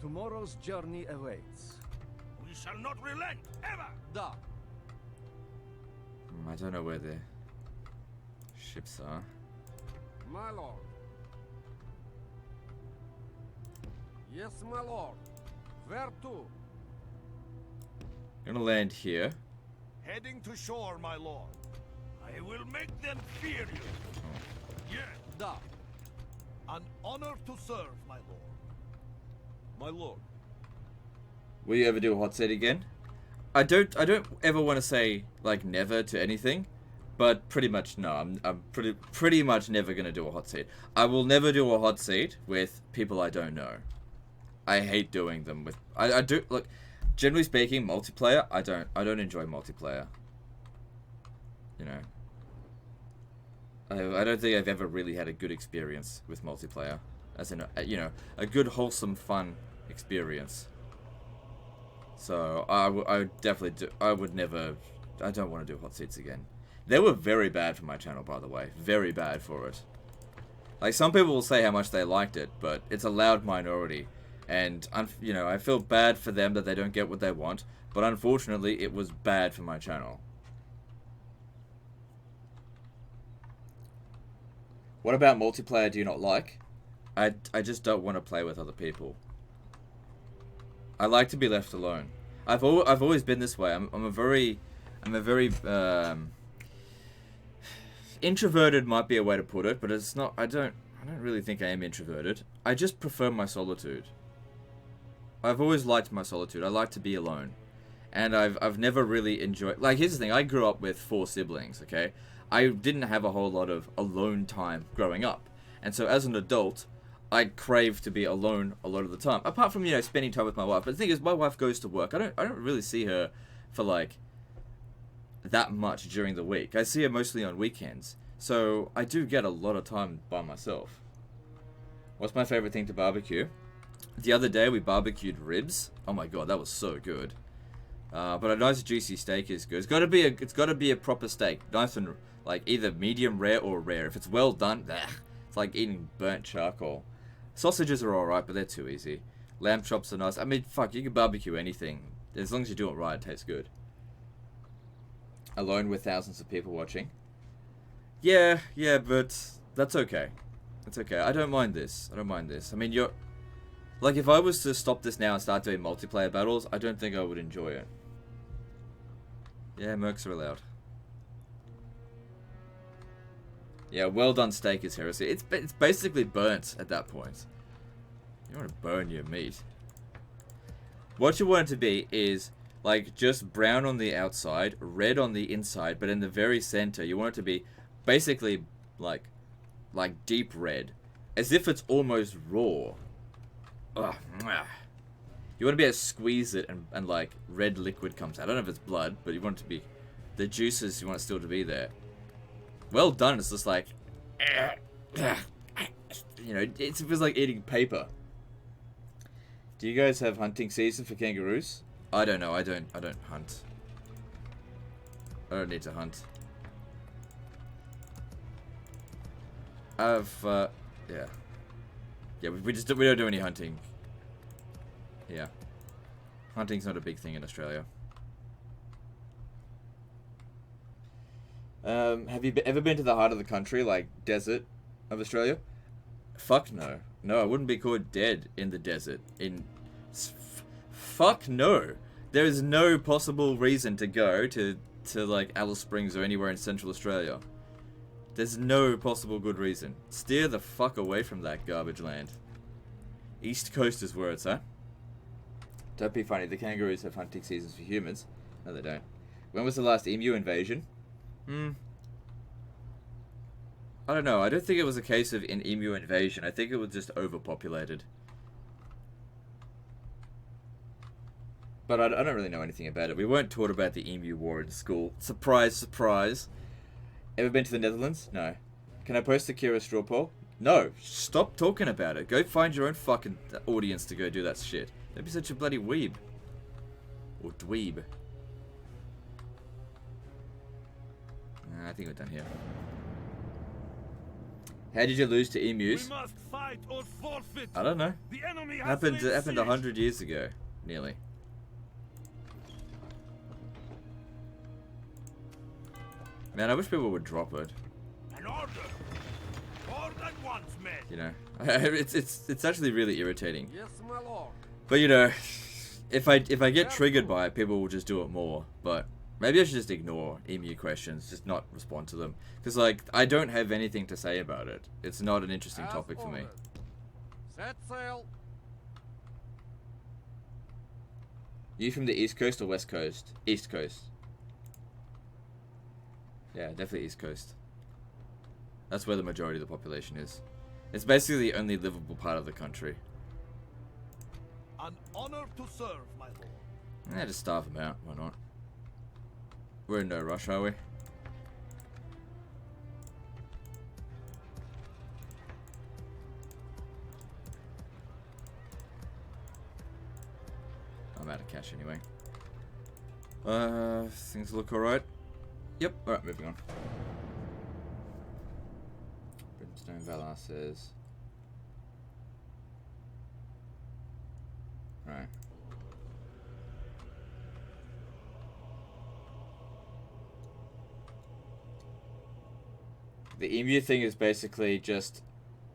Tomorrow's journey awaits. We shall not relent, ever! Da. I don't know where the ships are. My lord. Yes, my lord. Where to? I'm gonna land here. Heading to shore, my lord. I will make them fear you. Yes. Da. An honor to serve, my lord. My lord. Will you ever do a hot seat again? I don't ever want to say like never to anything, but pretty much no. I'm pretty much never gonna do a hot seat. I will never do a hot seat with people I don't know. I hate doing them with. I do look. Generally speaking, multiplayer. I don't enjoy multiplayer. You know. I don't think I've ever really had a good experience with multiplayer, as in you know, a good wholesome fun experience. So I would definitely do. I would never. I don't want to do hot seats again. They were very bad for my channel, by the way. Very bad for it. Like some people will say how much they liked it, but it's a loud minority. And, you know, I feel bad for them that they don't get what they want, but unfortunately, it was bad for my channel. What about multiplayer do you not like? I just don't want to play with other people. I like to be left alone. I've always been this way. I'm a very introverted might be a way to put it, but it's not. I don't really think I am introverted. I just prefer my solitude. I've always liked my solitude. I like to be alone. And I've never really enjoyed... Like, here's the thing. I grew up with 4 siblings, okay? I didn't have a whole lot of alone time growing up. And so as an adult, I crave to be alone a lot of the time. Apart from, you know, spending time with my wife. But the thing is, my wife goes to work. I don't really see her for, like, that much during the week. I see her mostly on weekends. So I do get a lot of time by myself. What's my favorite thing to barbecue? The other day we barbecued ribs. Oh my god, that was so good. But a nice juicy steak is good. It's got to be a proper steak, nice and like either medium rare or rare. If it's well done, it's like eating burnt charcoal. Sausages are alright, but they're too easy. Lamb chops are nice. I mean, fuck, you can barbecue anything as long as you do it right. It tastes good. alone with thousands of people watching. Yeah, but that's okay. That's okay. I don't mind this. I mean, you're... Like, if I was to stop this now and start doing multiplayer battles, I don't think I would enjoy it. Yeah, mercs are allowed. Yeah, well done steak is heresy. It's basically burnt at that point. You want to burn your meat. What you want it to be is, like, just brown on the outside, red on the inside, but in the very center, you want it to be basically, like deep red. As if it's almost raw. Ugh. You want to be able to squeeze it and like, red liquid comes out. I don't know if it's blood, but you want it to be... The juices, you want it still to be there. Well done, it's just like... You know, it feels like eating paper. Do you guys have hunting season for kangaroos? I don't know, I don't hunt. I don't need to hunt. Yeah. Yeah, we don't do any hunting. Yeah. Hunting's not a big thing in Australia. Have you ever been to the heart of the country, like desert of Australia? Fuck no. No, I wouldn't be caught dead in the desert. Fuck no. There is no possible reason to go to like Alice Springs or anywhere in Central Australia. There's no possible good reason. Steer the fuck away from that garbage land. East Coast is where it's at. Don't be funny, the kangaroos have hunting seasons for humans. No, they don't. When was the last emu invasion? I don't know. I don't think it was a case of an emu invasion. I think it was just overpopulated. But I don't really know anything about it. We weren't taught about the emu war in school. Surprise, surprise. Ever been to the Netherlands? No. Can I post the Kira straw poll? No. Stop talking about it. Go find your own fucking audience to go do that shit. Don't be such a bloody weeb. Or dweeb. I think we're done here. How did you lose to emus? We must fight or forfeit. I don't know. The enemy It has happened 100 years ago, nearly. Man, I wish people would drop it. An order. More than once, men. You know, it's actually really irritating. Yes, my lord. But you know, if I get triggered by it, people will just do it more. But maybe I should just ignore emu questions, just not respond to them, because like I don't have anything to say about it. It's not an interesting topic for me. Set sail. You from the East Coast or West Coast? East Coast. Yeah, definitely East Coast. That's where the majority of the population is. It's basically the only livable part of the country. An honor to serve, my lord. Yeah, just starve them out. Why not? We're in no rush, are we? I'm out of cash anyway. Things look alright. Yep, alright, moving on. Brimstone Valar says... Right. The emu thing is basically just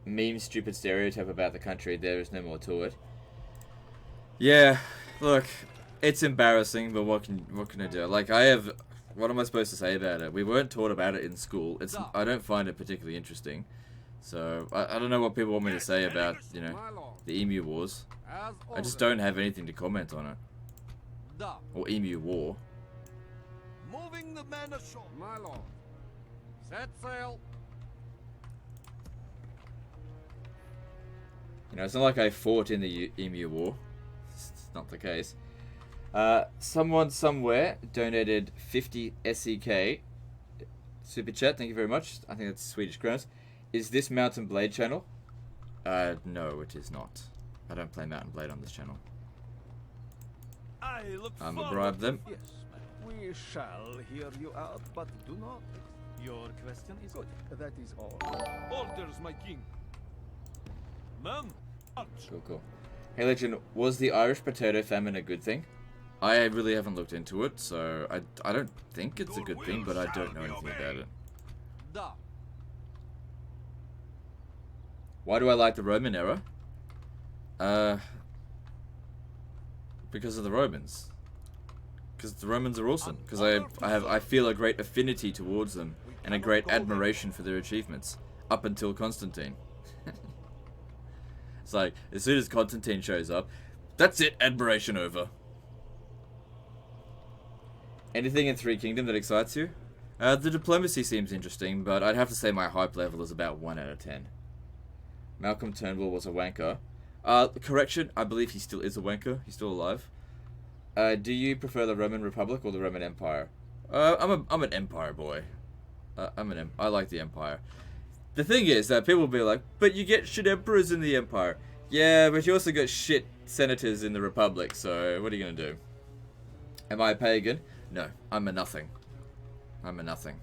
meme stupid stereotype about the country. There is no more to it. Yeah, look, it's embarrassing, but what can I do? Like, what am I supposed to say about it? We weren't taught about it in school. I don't find it particularly interesting. So I don't know what people want me to say about, you know, the emu wars. I just don't have anything to comment on it. Or emu war. Moving the men ashore. My lord. Set sail. You know, it's not like I fought in the emu war. It's not the case. Someone somewhere donated 50 SEK. Super chat, thank you very much. I think that's Swedish crowns. Is this Mountain Blade channel? No, it is not. I don't play Mountain Blade on this channel. I look I'm gonna forward bribe them. Yes, we shall hear you out, but do not. Your question is good. That is all. Orders, my king. Men, march. Cool, cool. Hey, Legend, was the Irish potato famine a good thing? I really haven't looked into it, so I don't think it's a good thing, but I don't know anything about it. Da. Why do I like the Roman era? Because of the Romans. Because the Romans are awesome. Because I feel a great affinity towards them and a great admiration for their achievements up until Constantine. It's like as soon as Constantine shows up, that's it. Admiration over. Anything in Three Kingdom that excites you? The diplomacy seems interesting, but I'd have to say my hype level is about 1 out of 10. Malcolm Turnbull was a wanker. Correction, I believe he still is a wanker. He's still alive. Do you prefer the Roman Republic or the Roman Empire? I'm an Empire boy. I like the Empire. The thing is that people will be like, but you get shit emperors in the Empire. Yeah, but you also got shit senators in the Republic, so what are you gonna do? Am I a pagan? No, I'm a nothing. I'm a nothing.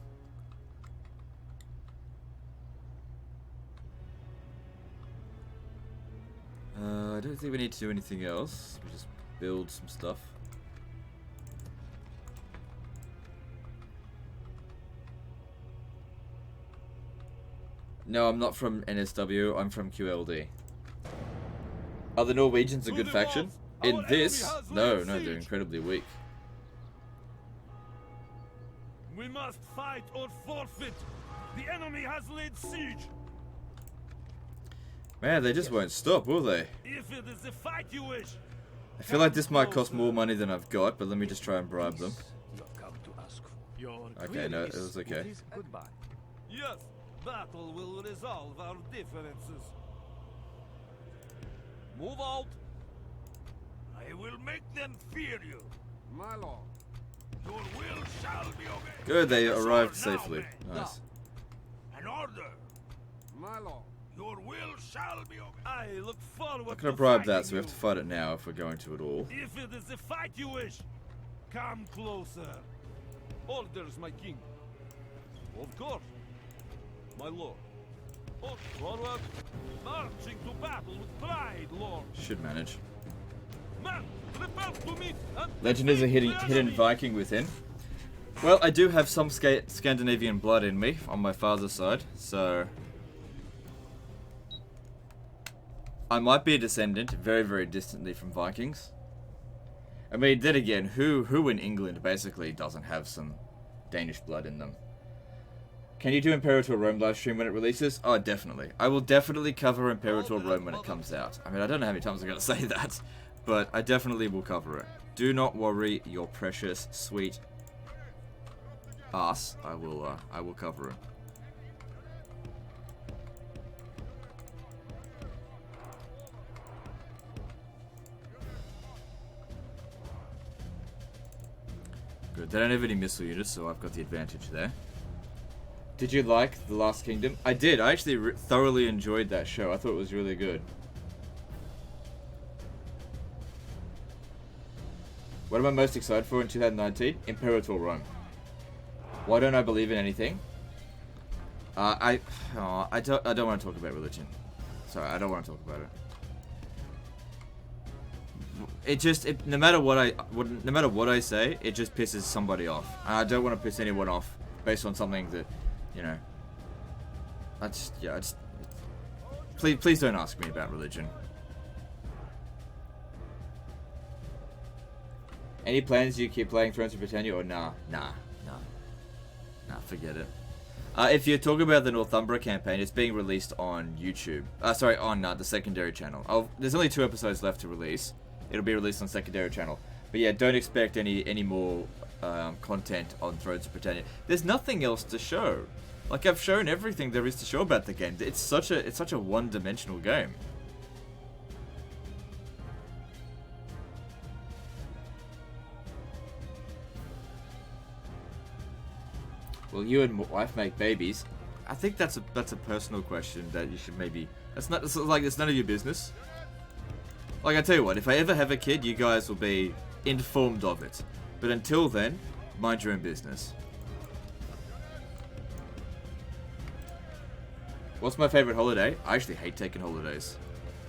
I don't think we need to do anything else. We just build some stuff. No, I'm not from NSW. I'm from QLD. Are the Norwegians a good faction? In this? No, they're incredibly weak. We must fight or forfeit. The enemy has laid siege. Man, they just won't stop, will they? If it is a fight you wish. I feel like this might cost more money than I've got, but let me just try and bribe them. Okay, no, it was okay. Goodbye. Yes, battle will resolve our differences. Move out. I will make them fear you. My lord. Your will shall be obeyed. Good, they The sword arrived now, safely. men. Nice. An order. My lord. Your will shall be obeyed. I look forward I'm gonna to bribe fighting that, so we have you. to fight it now if we're going to at all. If it is a fight you wish, come closer. Orders, my king. Of course, my lord. Oh, forward. Marching to battle with pride, lord. Should manage. Men, repel to meet and Legend is a defeat the hidden enemy. Viking within. Well, I do have some Scandinavian blood in me on my father's side, so I might be a descendant, very, very distantly from Vikings. I mean, then again, who in England basically doesn't have some Danish blood in them? Can you do Imperator Rome livestream when it releases? Oh, definitely. I will definitely cover Imperator Rome when it comes out. I mean, I don't know how many times I'm going to say that, but I definitely will cover it. Do not worry, your precious, sweet ass. I will cover it. Good. They don't have any missile units, so I've got the advantage there. Did you like The Last Kingdom? I did. I actually thoroughly enjoyed that show. I thought it was really good. What am I most excited for in 2019? Imperator Rome. Why don't I believe in anything? I don't want to talk about religion. Sorry, I don't want to talk about it. No matter what I say, it just pisses somebody off. And I don't want to piss anyone off based on something that, you know. Please don't ask me about religion. Any plans you keep playing Thrones of Britannia or nah, forget it. If you're talking about the Northumbria campaign, it's being released on YouTube. On the secondary channel. There's only 2 episodes left to release. It'll be released on secondary channel. But yeah, don't expect any more content on Thrones of Britannia. There's nothing else to show. Like, I've shown everything there is to show about the game. It's such a one-dimensional game. Will you and wife make babies? I think that's a personal question that you should maybe. It's none of your business. Like, I tell you what, if I ever have a kid, you guys will be informed of it. But until then, mind your own business. What's my favorite holiday? I actually hate taking holidays.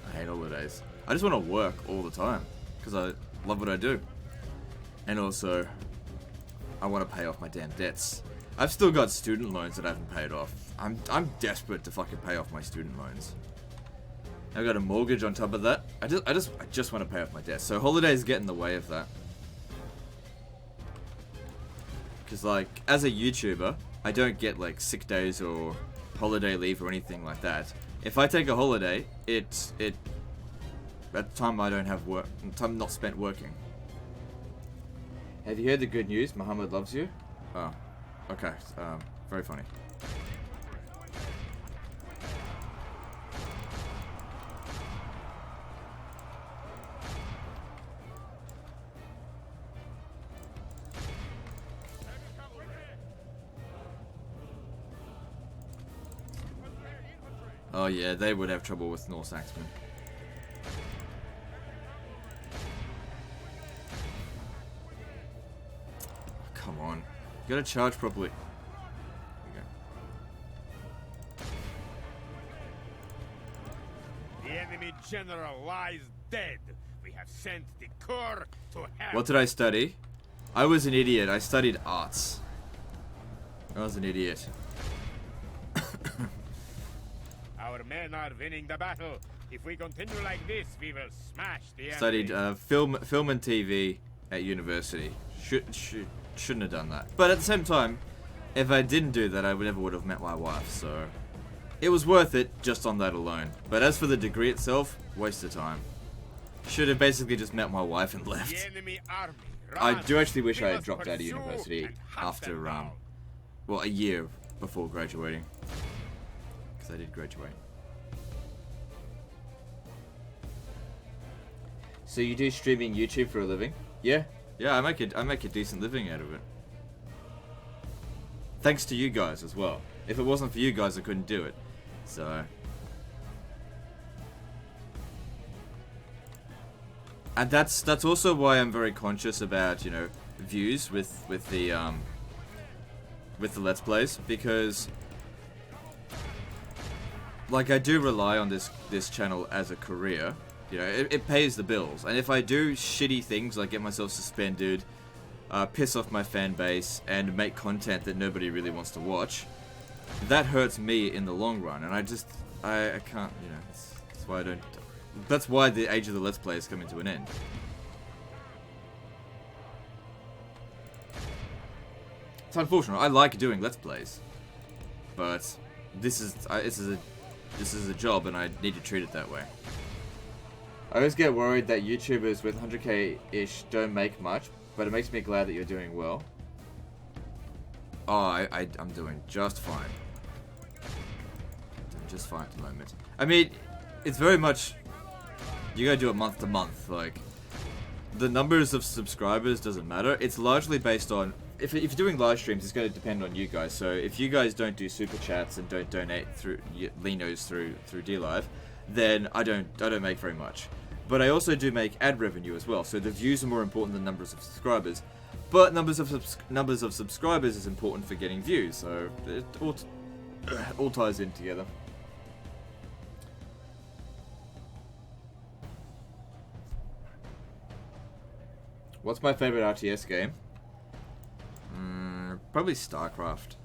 I hate holidays. I just want to work all the time because I love what I do. And also, I want to pay off my damn debts. I've still got student loans that I haven't paid off. I'm desperate to fucking pay off my student loans. I've got a mortgage on top of that. I just want to pay off my debts. So holidays get in the way of that. Because like, as a YouTuber, I don't get like sick days or holiday leave or anything like that. If I take a holiday, at the time I don't have work, time not spent working. Have you heard the good news? Muhammad loves you. Oh, okay. Very funny. Oh yeah, they would have trouble with Norse Axemen. Come on. You gotta charge properly. There The enemy general lies dead. We have sent the corps to hell. What did I study? I was an idiot. I studied arts. I was an idiot. Our men are winning the battle. If we continue like this, we will smash the enemy. Studied film and TV at university. Shouldn't have done that. But at the same time, if I didn't do that, I never would have met my wife. So it was worth it just on that alone. But as for the degree itself, waste of time. Should have basically just met my wife and left. The enemy army. I Run. do actually wish We I had must dropped out of pursue university and hunt after them down. well, a year before graduating. Because I did graduate. So you do streaming YouTube for a living? Yeah. Yeah, I make a decent living out of it. Thanks to you guys as well. If it wasn't for you guys, I couldn't do it. So. And that's also why I'm very conscious about, you know, views with the Let's Plays, because like I do rely on this channel as a career. You know, it pays the bills, and if I do shitty things like get myself suspended, piss off my fan base, and make content that nobody really wants to watch, that hurts me in the long run, and I can't, you know, that's why I don't. That's why the age of the Let's Play is coming to an end. It's unfortunate. I like doing Let's Plays, but this is a job, and I need to treat it that way. I always get worried that YouTubers with 100k-ish don't make much, but it makes me glad that you're doing well. Oh, I'm doing just fine. I'm doing just fine at the moment. I mean, it's very much, you gotta do it month to month. Like, the numbers of subscribers doesn't matter. It's largely based on, if you're doing live streams, it's going to depend on you guys. So if you guys don't do super chats and don't donate through Linos through DLive, then I don't make very much. But I also do make ad revenue as well. So the views are more important than numbers of subscribers. But numbers of subscribers is important for getting views. So it all ties in together. What's my favorite RTS game? Probably StarCraft.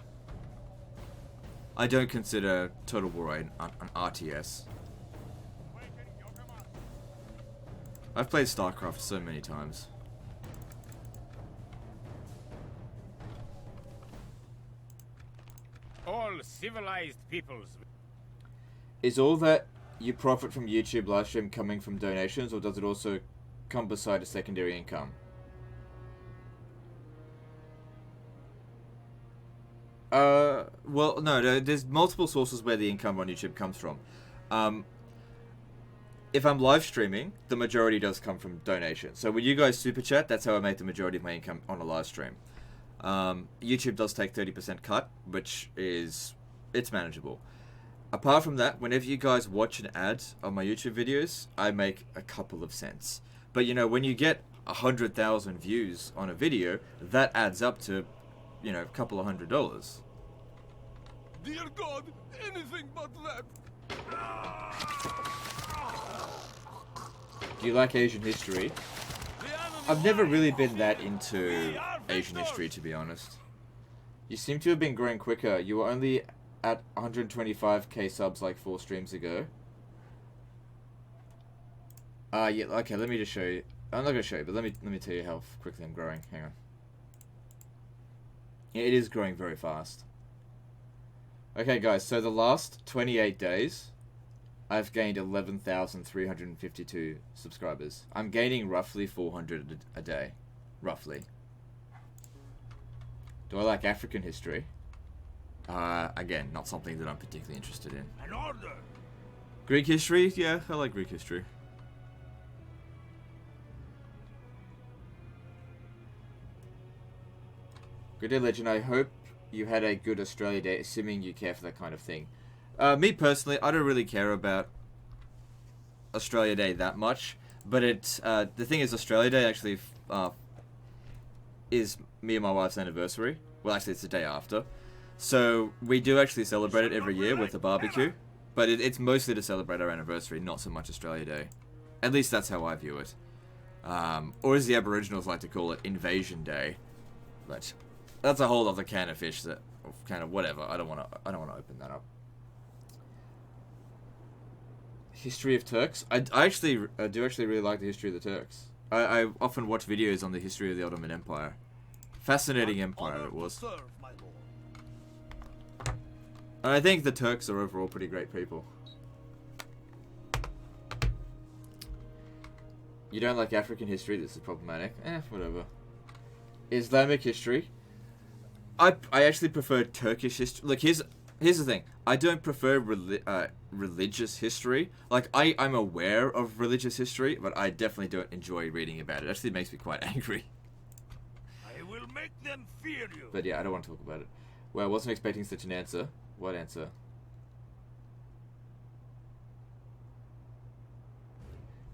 I don't consider Total War an RTS. I've played StarCraft so many times. All civilized peoples. Is all that you profit from YouTube livestream coming from donations, or does it also come beside a secondary income? Well, no, there's multiple sources where the income on YouTube comes from. If I'm live streaming, the majority does come from donations. So when you guys super chat, that's how I make the majority of my income on a live stream. YouTube does take 30% cut, which is, it's manageable. Apart from that, whenever you guys watch an ad on my YouTube videos, I make a couple of cents. But you know, when you get 100,000 views on a video, that adds up to, you know, a couple of $100. Dear God, anything but that. Do you like Asian history? The I've never really been that into Asian history, to be honest. You seem to have been growing quicker. You were only at 125k subs like 4 streams ago. Yeah, okay, let me just show you. I'm not gonna show you, but let me tell you how quickly I'm growing. Hang on. Yeah, it is growing very fast. Okay, guys, so the last 28 days, I've gained 11,352 subscribers. I'm gaining roughly 400 a day. Roughly. Do I like African history? Again, not something that I'm particularly interested in. An order. Greek history? Yeah, I like Greek history. Good day, Legend. I hope you had a good Australia Day, assuming you care for that kind of thing. Me personally, I don't really care about Australia Day that much, but it's the thing is, Australia Day actually is me and my wife's anniversary. Well, actually, it's the day after, so we do actually celebrate it every year with a barbecue. But it's mostly to celebrate our anniversary, not so much Australia Day. At least that's how I view it. Or as the Aboriginals like to call it, Invasion Day. But that's a whole other can of fish. That kind of whatever. I don't want to open that up. History of Turks. I do actually really like the history of the Turks. I often watch videos on the history of the Ottoman Empire. Fascinating empire it was. And I think the Turks are overall pretty great people. You don't like African history? This is problematic. Whatever. Islamic history. I actually prefer Turkish history. Look, here's the thing. I don't prefer religious history. Like, I'm aware of religious history, but I definitely don't enjoy reading about it. It actually makes me quite angry. I will make them fear you. But yeah, I don't want to talk about it. Well, I wasn't expecting such an answer. What answer?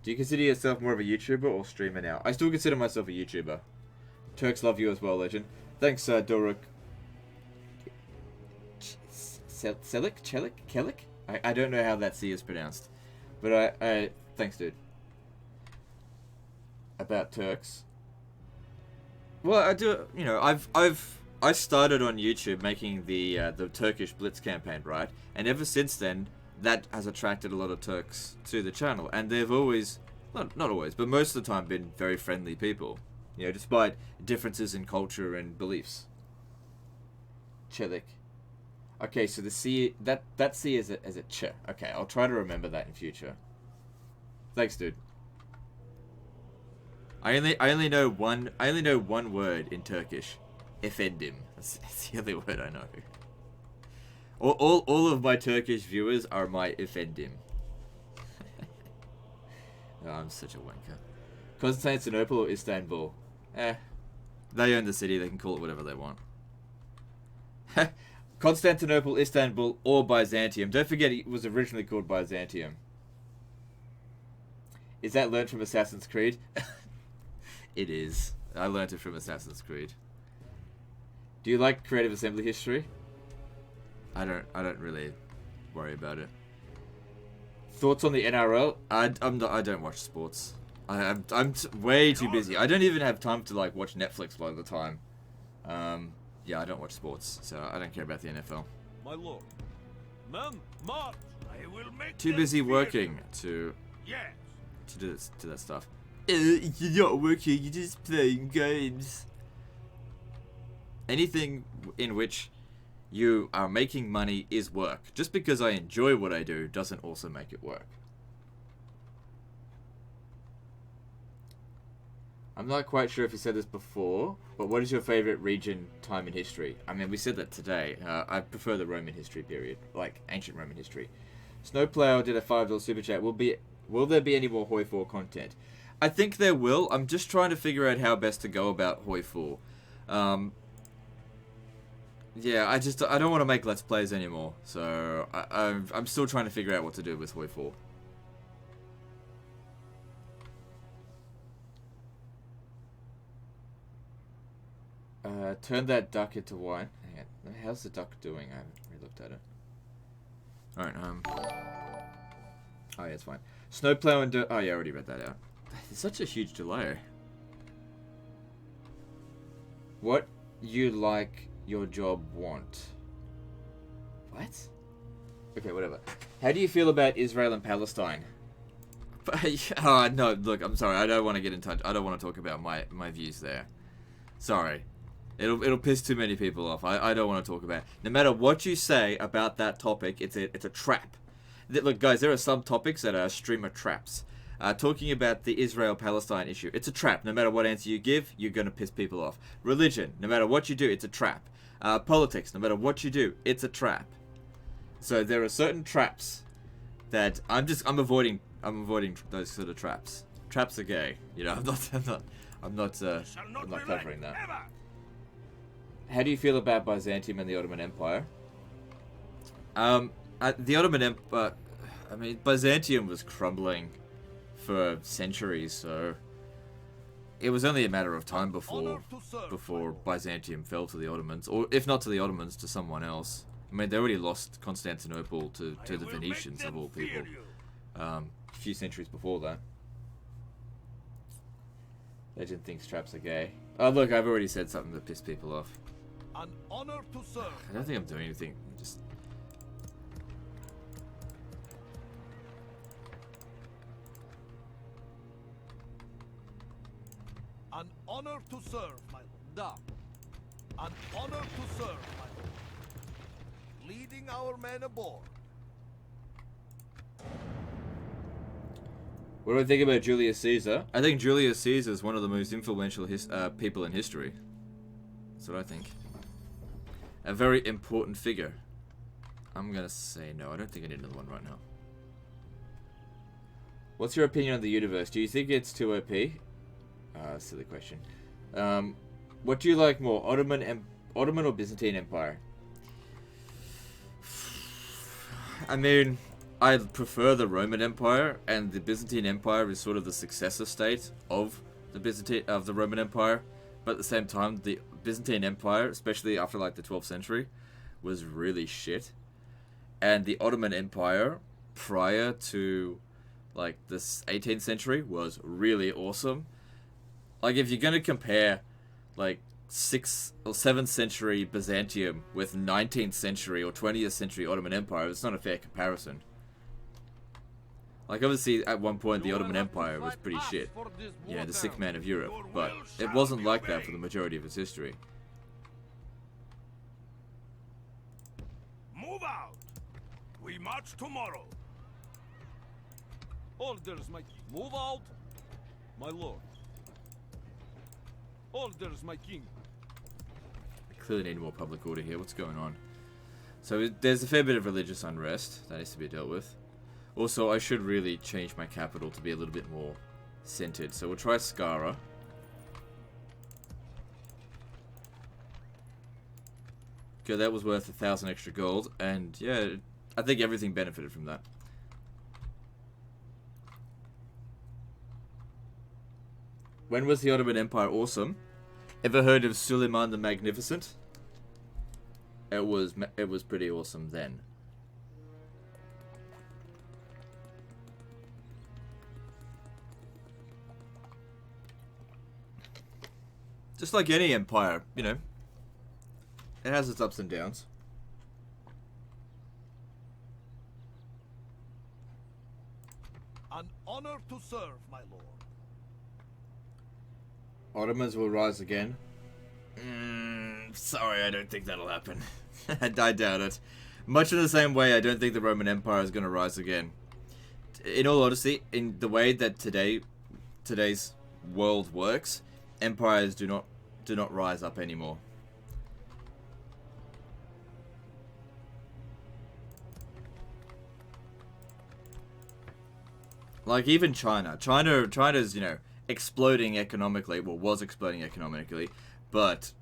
Do you consider yourself more of a YouTuber or streamer now? I still consider myself a YouTuber. Turks love you as well, Legend. Thanks, Doruk. Celik? I don't know how that C is pronounced. But I thanks, dude. About Turks. Well, I do, you know, I started on YouTube making the Turkish Blitz campaign, right? And ever since then, that has attracted a lot of Turks to the channel, and they've always, not always, but most of the time, been very friendly people. You know, despite differences in culture and beliefs. Chelik. Okay, so the C, that C is a ch. Okay, I'll try to remember that in future. Thanks, dude. I only know one word in Turkish. Efendim. That's the only word I know. All of my Turkish viewers are my efendim. Oh, I'm such a wanker. Constantinople or Istanbul? They own the city, they can call it whatever they want. Constantinople, Istanbul, or Byzantium. Don't forget it was originally called Byzantium. Is that learnt from Assassin's Creed? It is. I learnt it from Assassin's Creed. Do you like creative assembly history? I don't really worry about it. Thoughts on the NRL? I don't watch sports. I'm way too busy. I don't even have time to like watch Netflix a lot of the time. Yeah, I don't watch sports, so I don't care about the NFL. My lord. Men, march! I will make Too them busy fear working you. to Yes. do that stuff. You're not working. You're just playing games. Anything in which you are making money is work. Just because I enjoy what I do doesn't also make it work. I'm not quite sure if you said this before, but what is your favorite region, time in history? I mean, we said that today. I prefer the Roman history period, like ancient Roman history. Snowplow did a $5 super chat. Will there be any more Hoi 4 content? I think there will. I'm just trying to figure out how best to go about Hoi 4. Yeah, I don't want to make Let's Plays anymore, so I'm still trying to figure out what to do with Hoi 4. Turn that duck into wine. Hang on. How's the duck doing? I haven't really looked at it. Alright, oh yeah, it's fine. Snowplow and oh yeah, I already read that out. There's such a huge delay. what you like your job want. What? Okay, whatever. How do you feel about Israel and Palestine? Oh, no, look, I'm sorry. I don't want to get in touch. I don't want to talk about my views there. Sorry. It'll piss too many people off. I don't want to talk about it. No matter what you say about that topic, it's a trap. Look, guys, there are some topics that are streamer traps. Talking about the Israel-Palestine issue, it's a trap. No matter what answer you give, you're going to piss people off. Religion, no matter what you do, it's a trap. Politics, no matter what you do, it's a trap. So there are certain traps that I'm avoiding those sort of traps. Traps are gay. You know, I'm not covering that. Ever. How do you feel about Byzantium and the Ottoman Empire? The Ottoman Empire, I mean, Byzantium was crumbling for centuries, so it was only a matter of time before Byzantium fell to the Ottomans, or if not to the Ottomans, to someone else. I mean, they already lost Constantinople to the Venetians, of all people, a few centuries before that. Legend thinks traps are gay. Oh, look, I've already said something that pissed people off. An honor to serve. I don't think I'm doing anything. Just... An honor to serve, my lord. Da. An honor to serve, my lord. Leading our men aboard. What do I think about Julius Caesar? I think Julius Caesar is one of the most influential people in history. That's what I think. A very important figure. I'm gonna say no. I don't think I need another one right now. What's your opinion on the universe? Do you think it's too OP? Silly question. What do you like more, Ottoman or Byzantine Empire? I mean, I prefer the Roman Empire, and the Byzantine Empire is sort of the successor state of the Roman Empire. But at the same time, the Byzantine Empire, especially after like the 12th century, was really shit. And the Ottoman Empire, prior to like the 18th century, was really awesome. Like, if you're gonna compare like 6th or 7th century Byzantium with 19th century or 20th century Ottoman Empire, it's not a fair comparison. Like, obviously, at one point, the Ottoman Empire was pretty shit. Yeah, the sick man of Europe. But it wasn't like that for the majority of its history. Move out. We march tomorrow. Orders, my king. Move out, my lord. Orders, my king. I clearly need more public order here. What's going on? So there's a fair bit of religious unrest that needs to be dealt with. Also, I should really change my capital to be a little bit more centered. So we'll try Skara. Okay, that was worth 1,000 extra gold. And yeah, I think everything benefited from that. When was the Ottoman Empire awesome? Ever heard of Suleiman the Magnificent? It was pretty awesome then. Just like any empire, you know, it has its ups and downs. An honor to serve, my lord. Ottomans will rise again. Sorry, I don't think that'll happen. I doubt it. Much in the same way, I don't think the Roman Empire is going to rise again. In all honesty, in the way that today's world works, empires do not rise up anymore. Like, even China's, you know, exploding economically. Well, was exploding economically, but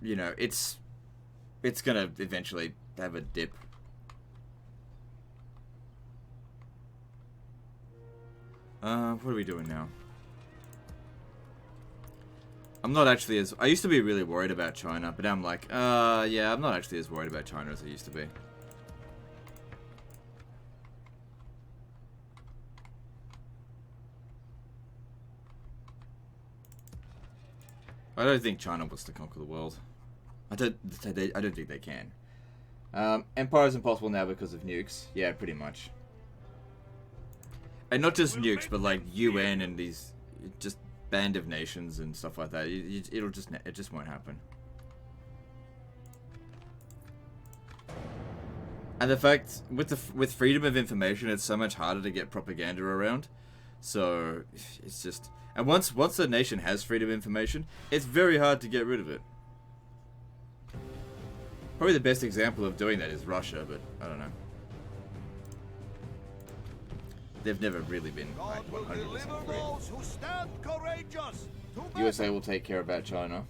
you know, it's gonna eventually have a dip. What are we doing now? I'm not actually as... I used to be really worried about China, but now I'm like, yeah, I'm not actually as worried about China as I used to be. I don't think China wants to conquer the world. I don't think they can. Empire is impossible now because of nukes. Yeah, pretty much. And not just nukes, but like UN and these just band of nations and stuff like that. It just won't happen. And the fact with freedom of information, it's so much harder to get propaganda around. So it's just, and once a nation has freedom of information, it's very hard to get rid of it. Probably the best example of doing that is Russia, but I don't know. They've never really been like 100% free. Who stand courageous. USA will take care about China.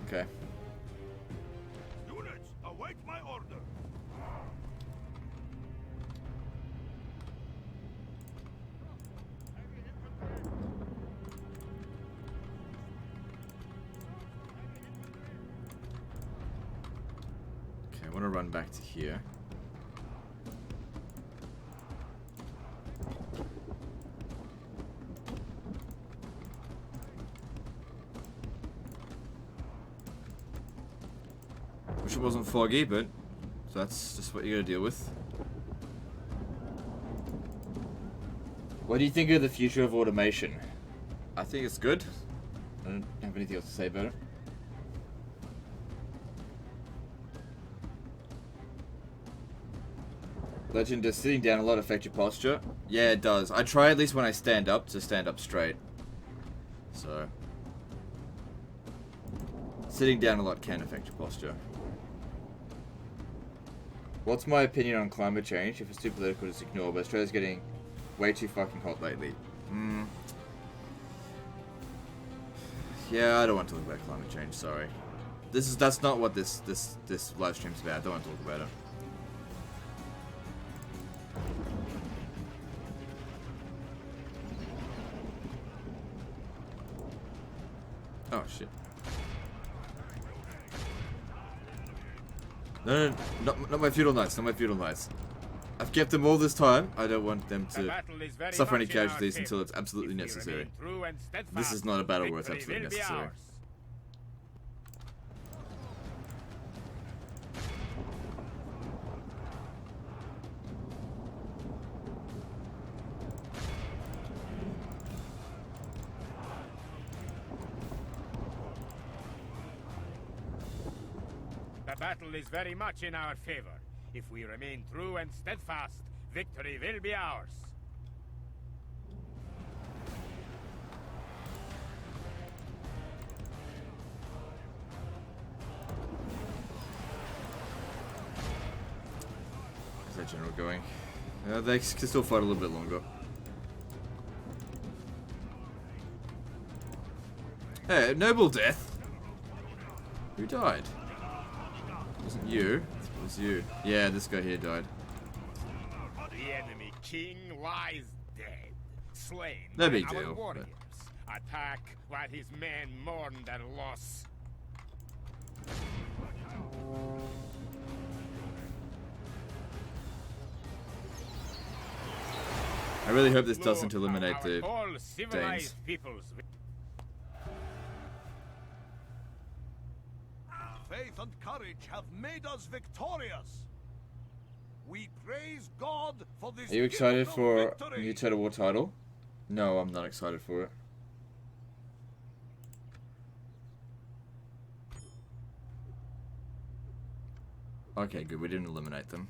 Okay. Units, await my order. Okay, I want to run back to here. Wish it wasn't foggy, but that's just what you gotta deal with. What do you think of the future of automation? I think it's good. I don't have anything else to say about it. Legend, does sitting down a lot affect your posture? Yeah, it does. I try at least when I stand up to stand up straight. So, sitting down a lot can affect your posture. What's my opinion on climate change? If it's too political, just ignore. But Australia's getting way too fucking hot lately. Yeah, I don't want to talk about climate change. Sorry. That's not what this live stream's about. I don't want to talk about it. Oh shit. No, not my feudal knights, not my feudal knights. I've kept them all this time. I don't want them to suffer any casualties until it's absolutely necessary. This is not a battle where it's absolutely necessary. The battle is very much in our favor. If we remain true and steadfast, victory will be ours. Is that general going? They can still fight a little bit longer. Hey, noble death! Who died? It wasn't you. It was you. Yeah, this guy here died. The enemy king lies dead, slain No by big our deal, warriors. Attack while his men mourn their loss. I really hope this doesn't Look eliminate how the all Danes. civilized peoples. Faith and courage have made us victorious. We praise God for this. Are you excited gift of for victory. new Total War title? No, I'm not excited for it. Okay, good. We didn't eliminate them.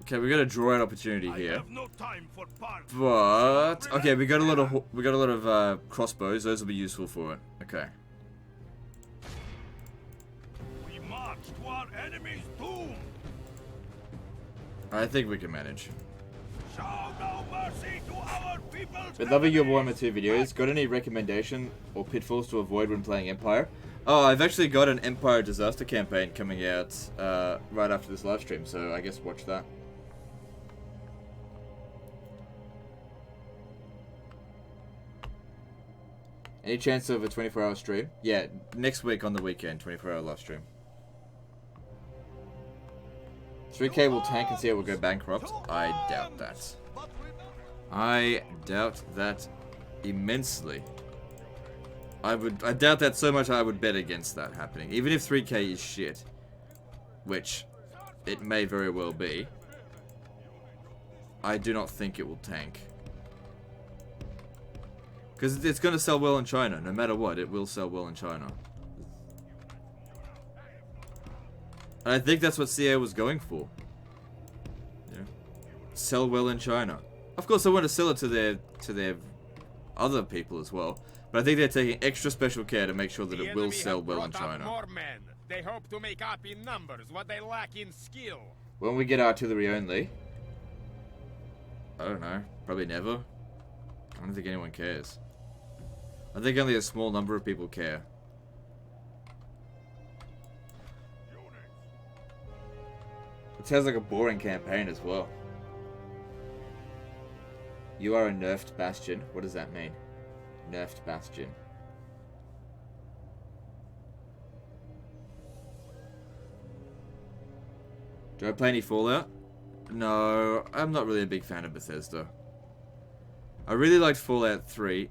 Okay, we got a draw out opportunity I here. have no time for parts. But okay, we got a lot of crossbows. Those will be useful for it. Okay. We march to our enemy's doom. I think we can manage. Show no mercy to our people's Been loving your enemies. Warhammer 2 videos. Got any recommendation or pitfalls to avoid when playing Empire? Oh, I've actually got an Empire disaster campaign coming out right after this live stream, so I guess watch that. Any chance of a 24-hour stream? Yeah, next week on the weekend, 24-hour live stream. 3K will tank and see it will go bankrupt. I doubt that. But remember, I doubt that immensely. I doubt that so much I would bet against that happening. Even if 3k is shit, which it may very well be, I do not think it will tank. Because it's going to sell well in China. No matter what, it will sell well in China. And I think that's what CA was going for. Yeah. Sell well in China. Of course, I want to sell it to their other people as well. But I think they're taking extra special care to make sure that it will sell well in China. More men. They hope to make up in numbers what they lack in skill. When we get artillery only, I don't know. Probably never. I don't think anyone cares. I think only a small number of people care. It sounds like a boring campaign as well. You are a nerfed bastion. What does that mean? Nerfed bastion. Do I play any Fallout? No, I'm not really a big fan of Bethesda. I really liked Fallout 3,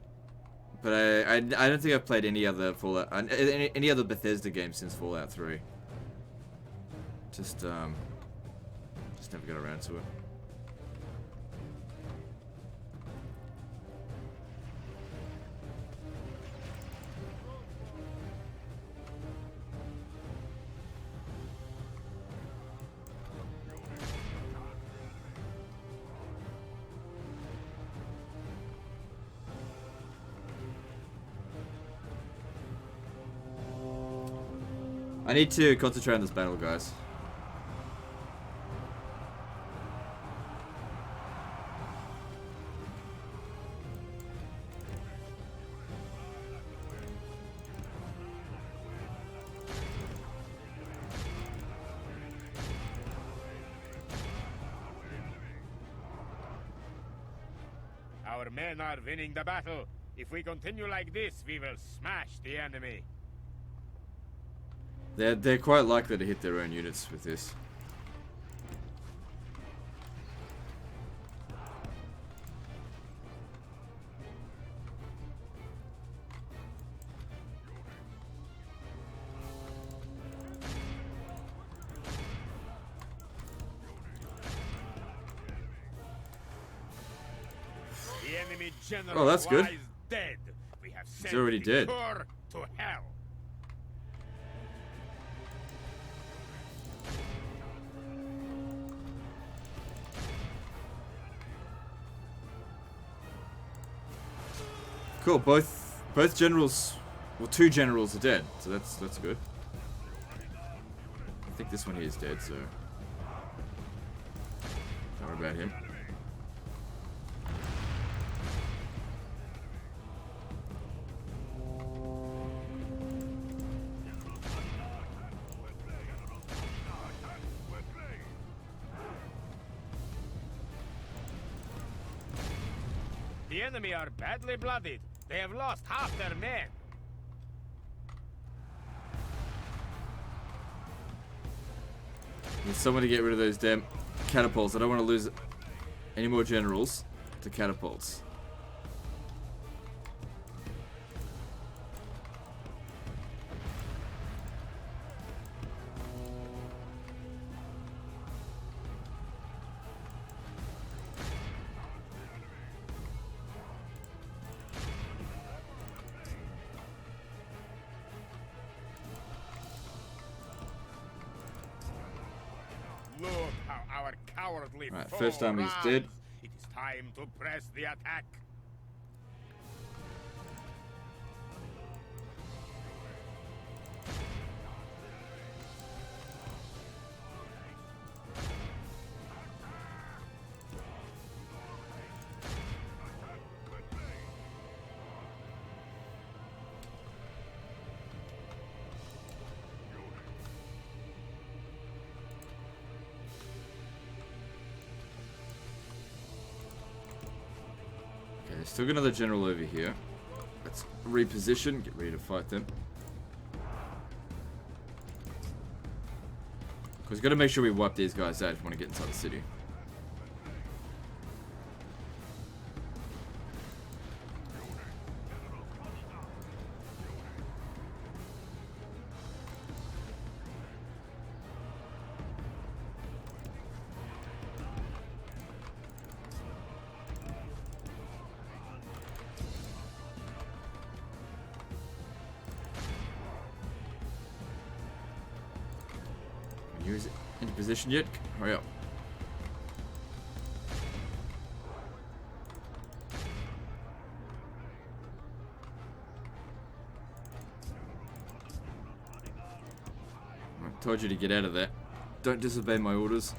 but I don't think I've played any other Fallout, any other Bethesda game since Fallout 3. Just never got around to it. I need to concentrate on this battle, guys. Our men are winning the battle. If we continue like this, we will smash the enemy. They're quite likely to hit their own units with this. The enemy general Oh, that's good. lies dead. We have sent already the dead. cur to hell. Cool. Both generals, well, 2 generals are dead, so that's good. I think this one here is dead, so don't worry about him. The enemy are badly blooded. They have lost half their men. Need someone to get rid of those damn catapults. I don't want to lose any more generals to catapults. Look how our cowardly Right, foe first time he's runs. dead. It is time to press the attack. Okay, still got another general over here. Let's reposition, get ready to fight them. Because we've got to make sure we wipe these guys out if we want to get inside the city. You is in position yet? Hurry up. I told you to get out of there. Don't disobey my orders.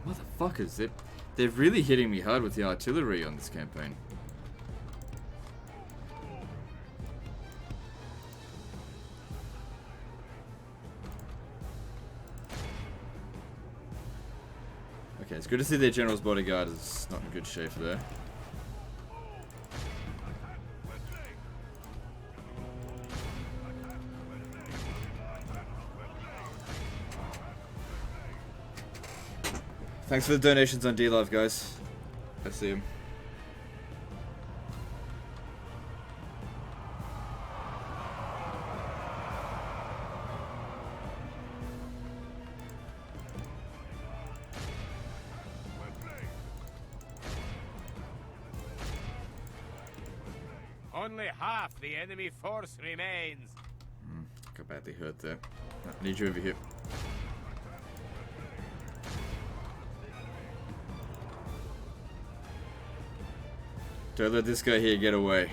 Motherfuckers, they're really hitting me hard with the artillery on this campaign. Okay, it's good to see their general's bodyguard is not in good shape there. Thanks for the donations on D-Live, guys. I see him. Only half the enemy force remains. Got badly hurt there. I need you over here. Don't let this guy here get away.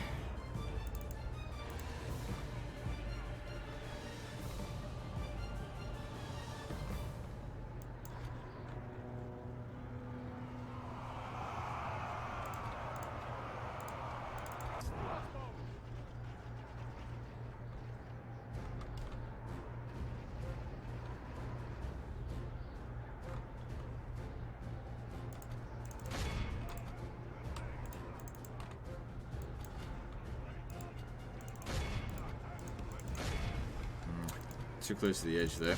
Too close to the edge there.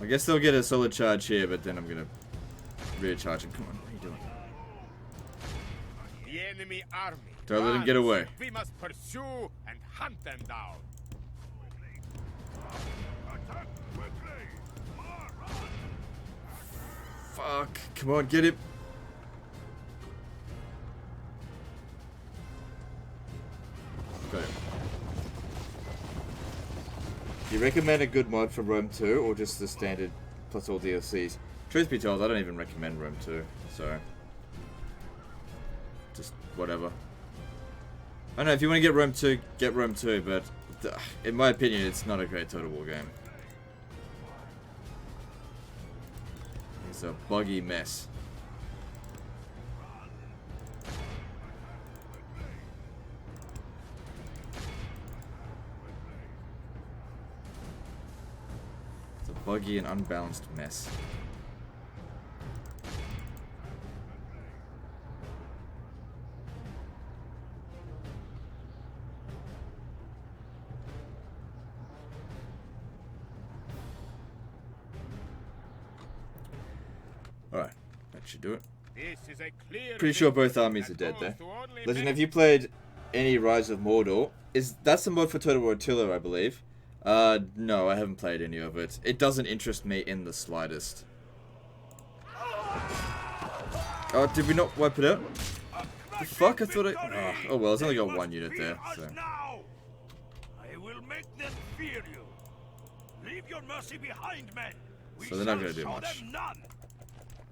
I guess they'll get a solid charge here, but then I'm gonna recharge him. Come on, what are you doing? The enemy army. Don't let him get away. We must pursue and hunt them down. Fuck, come on, get him. Got him. Do you recommend a good mod for Rome 2 or just the standard plus all DLCs? Truth be told, I don't even recommend Rome 2, so just whatever. I don't know, if you want to get Rome 2, get Rome 2, but in my opinion, it's not a great Total War game. It's a buggy mess. It's a buggy and unbalanced mess. Alright, that should do it. This is a clear Pretty sure both victory armies are that dead goes there. to only Listen, men- have you played any Rise of Mordor? That's the mod for Total War Attila, I believe. No, I haven't played any of it. It doesn't interest me in the slightest. Oh, did we not wipe it out? The fuck? I thought oh well, it's only got one unit there, so. Now. I will make them fear you. Leave your mercy behind, men. We So they're not shall gonna do show much. them none.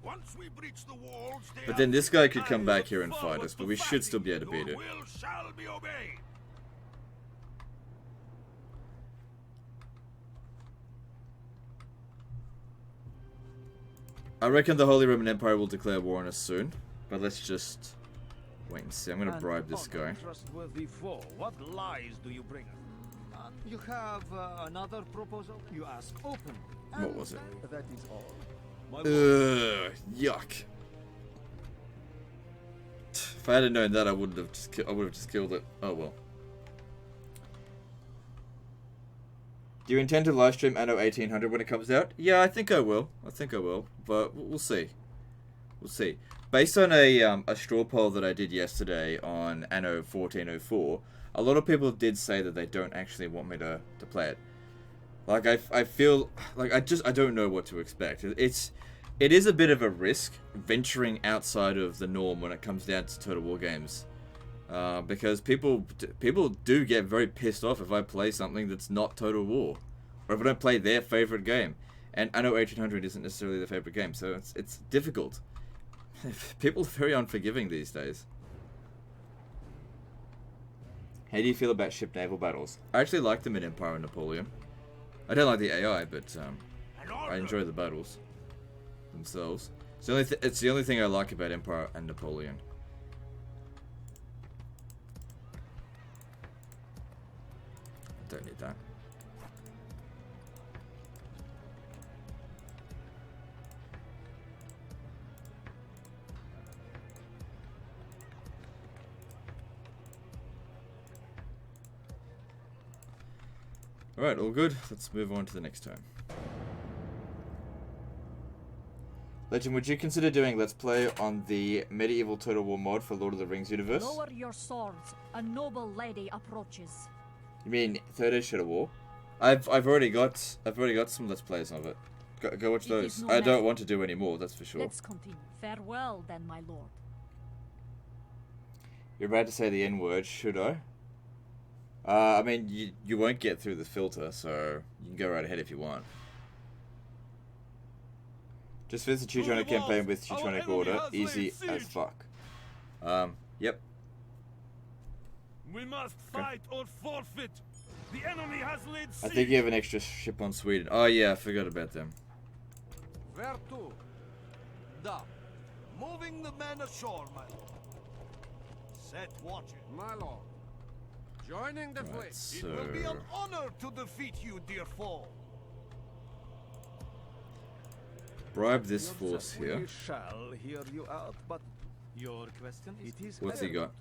Once we breach the walls, they But are then this guy could come eyes back of here and fight forward us, but to we should fighting. still be able to beat Your it. will shall be obeyed. I reckon the Holy Roman Empire will declare war on us soon, but let's just wait and see. I'm gonna bribe this guy. Trustworthy foe. What lies do you bring? You have another proposal? You ask open. What was it? That is all. Ugh, yuck. If I had known that, I would have just killed it. Oh well. Do you intend to live stream Anno 1800 when it comes out? Yeah, I think I will. But we'll see. We'll see. Based on a straw poll that I did yesterday on Anno 1404, a lot of people did say that they don't actually want me to play it. Like, I feel like I don't know what to expect. It is a bit of a risk venturing outside of the norm when it comes down to Total War games. Because people do get very pissed off if I play something that's not Total War, or if I don't play their favorite game. And Anno 1800 isn't necessarily their favorite game, so it's difficult. People are very unforgiving these days. How do you feel about ship naval battles? I actually like them in Empire and Napoleon. I don't like the AI, but I enjoy the battles themselves. It's the only thing I like about Empire and Napoleon. Don't need that. Alright, all good. Let's move on to the next turn. Legend, would you consider doing Let's Play on the Medieval Total War mod for Lord of the Rings universe? Lower your swords. A noble lady approaches. You mean Third Age Shadow War? I've already got some Let's Plays of it. Go watch those. No I don't matter. want to do any more, that's for sure. Let's continue. Farewell, then, my lord. You're about to say the N-word, should I? I mean, you won't get through the filter, so you can go right ahead if you want. Just finish the Teutonic campaign with Teutonic Order. Easy as fuck. Yep. We must fight or forfeit. The enemy has laid I siege. think you have an extra ship on Sweden. Oh yeah, I forgot about them. Where to? Da. Moving the men ashore, my lord. Set watching. My lord. Joining the Right, fleet. It will be an so honor to defeat you, dear foe. bribe this force here. We shall hear you out, but your question is it is What's he got? irrelevant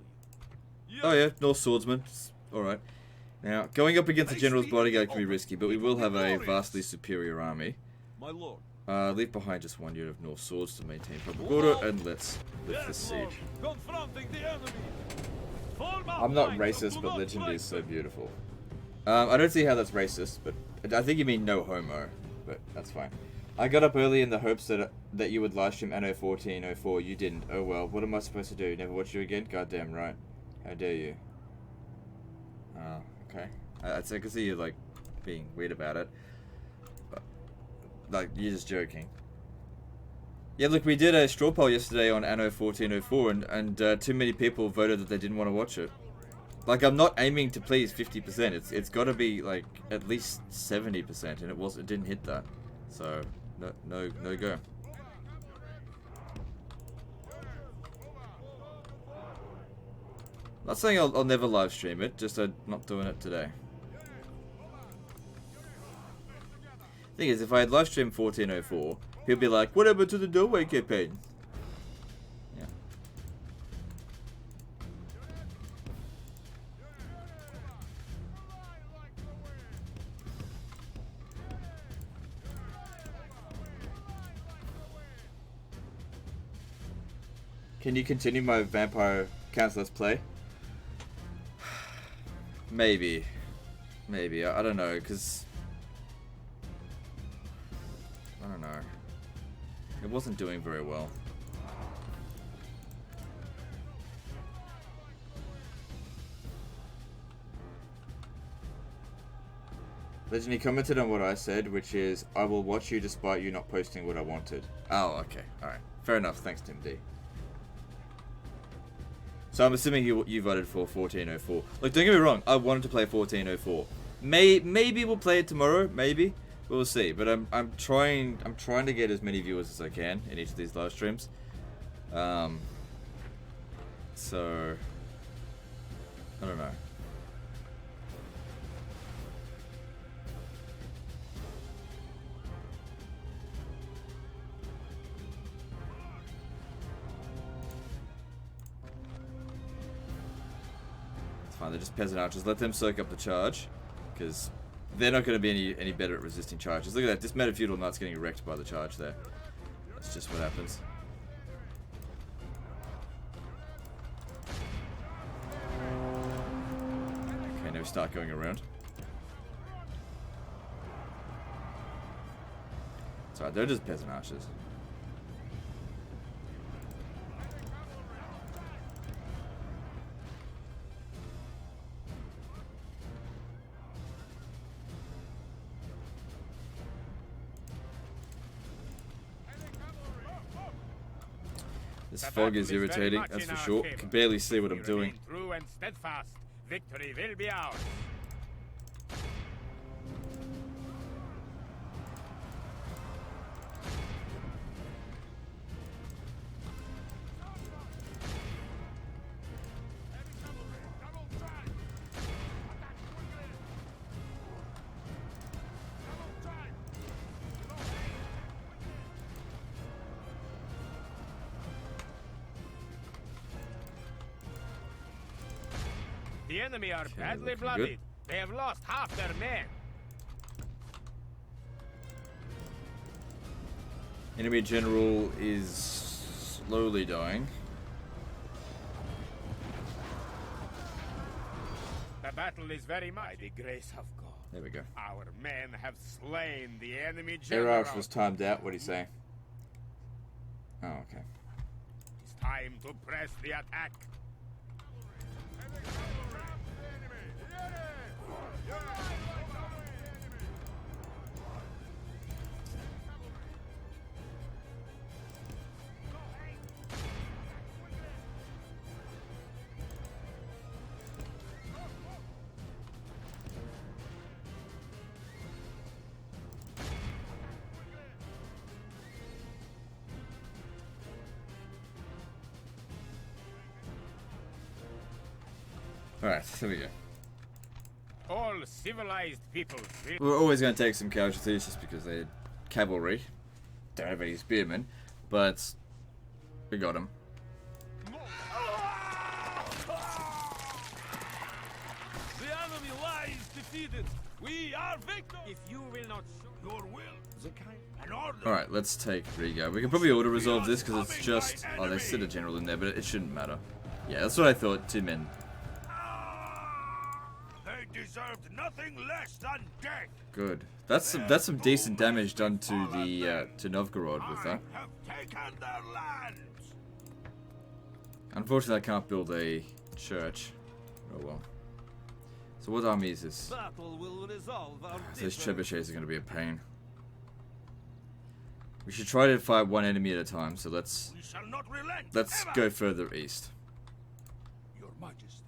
to you. Oh yeah, North Swordsman. Alright. Now, going up against the General's bodyguard can be risky, but we will have a vastly superior army. My lord. Leave behind just one unit of North Swords to maintain public order, and let's lift the Yes, lord. siege. Confronting the enemy. Form up I'm not lines and racist, do but not Legend break is so them. beautiful. I don't see how that's racist, but I think you mean no homo, but that's fine. I got up early in the hopes that you would live stream Anno 1404. You didn't. Oh well, what am I supposed to do? Never watch you again? Goddamn right. How dare you? Oh, okay. I can see you, like, being weird about it. But, like, you're just joking. Yeah, look, we did a straw poll yesterday on Anno 1404, and too many people voted that they didn't want to watch it. Like, I'm not aiming to please 50%. It's got to be, like, at least 70%, and it didn't hit that. So, no go. Not saying I'll never live stream it, just I'm not doing it today. Thing is, if I had live streamed 1404, he'll be like, what happened to the Norway campaign? Yeah. Can you continue my Vampire Counts Let's Play? Maybe. Maybe. I don't know, because... I don't know. It wasn't doing very well. Legend, he commented on what I said, which is, I will watch you despite you not posting what I wanted. Oh, okay. Alright. Fair enough. Thanks, Tim D. So I'm assuming you voted for 1404. Like, don't get me wrong, I wanted to play 1404. Maybe we'll play it tomorrow, maybe. We'll see. But I'm trying to get as many viewers as I can in each of these live streams. So I don't know. It's fine, they're just peasant archers. Let them soak up the charge, because they're not going to be any better at resisting charges. Look at that. This Meta Feudal Knight's getting wrecked by the charge there. That's just what happens. Okay, now we start going around. It's alright, they're just peasant archers. This fog is irritating, that's for sure. Can barely see what I'm doing. True and steadfast. Victory will be ours. The enemy are badly bloodied. Good. They have lost half their men. Enemy general is slowly dying. The battle is very much by the grace of God. There we go. Our men have slain the enemy general. Air was timed out. What do you say? Oh, okay. It's time to press the attack. Alright, here we go. All civilized peoples will... We're always going to take some casualties just because they're cavalry. Don't have any spearmen, but we got them. The enemy lies defeated. We are victors. If you will not show Your will, the kind, an order. Alright, let's take Riga. We can probably auto-resolve this because it's just... Oh, they sit a general in there, but it shouldn't matter. Yeah, that's what I thought. 2 men. They deserved nothing less than death. Good. That's some decent damage done to the to Novgorod with that. I have taken their lands. Unfortunately, I can't build a church. Oh well. So what army is this? Battle will resolve our Those differences. trebuchets are going to be a pain. We should try to fight one enemy at a time. So let's We shall not relent. let's ever. go further east. Your Majesty.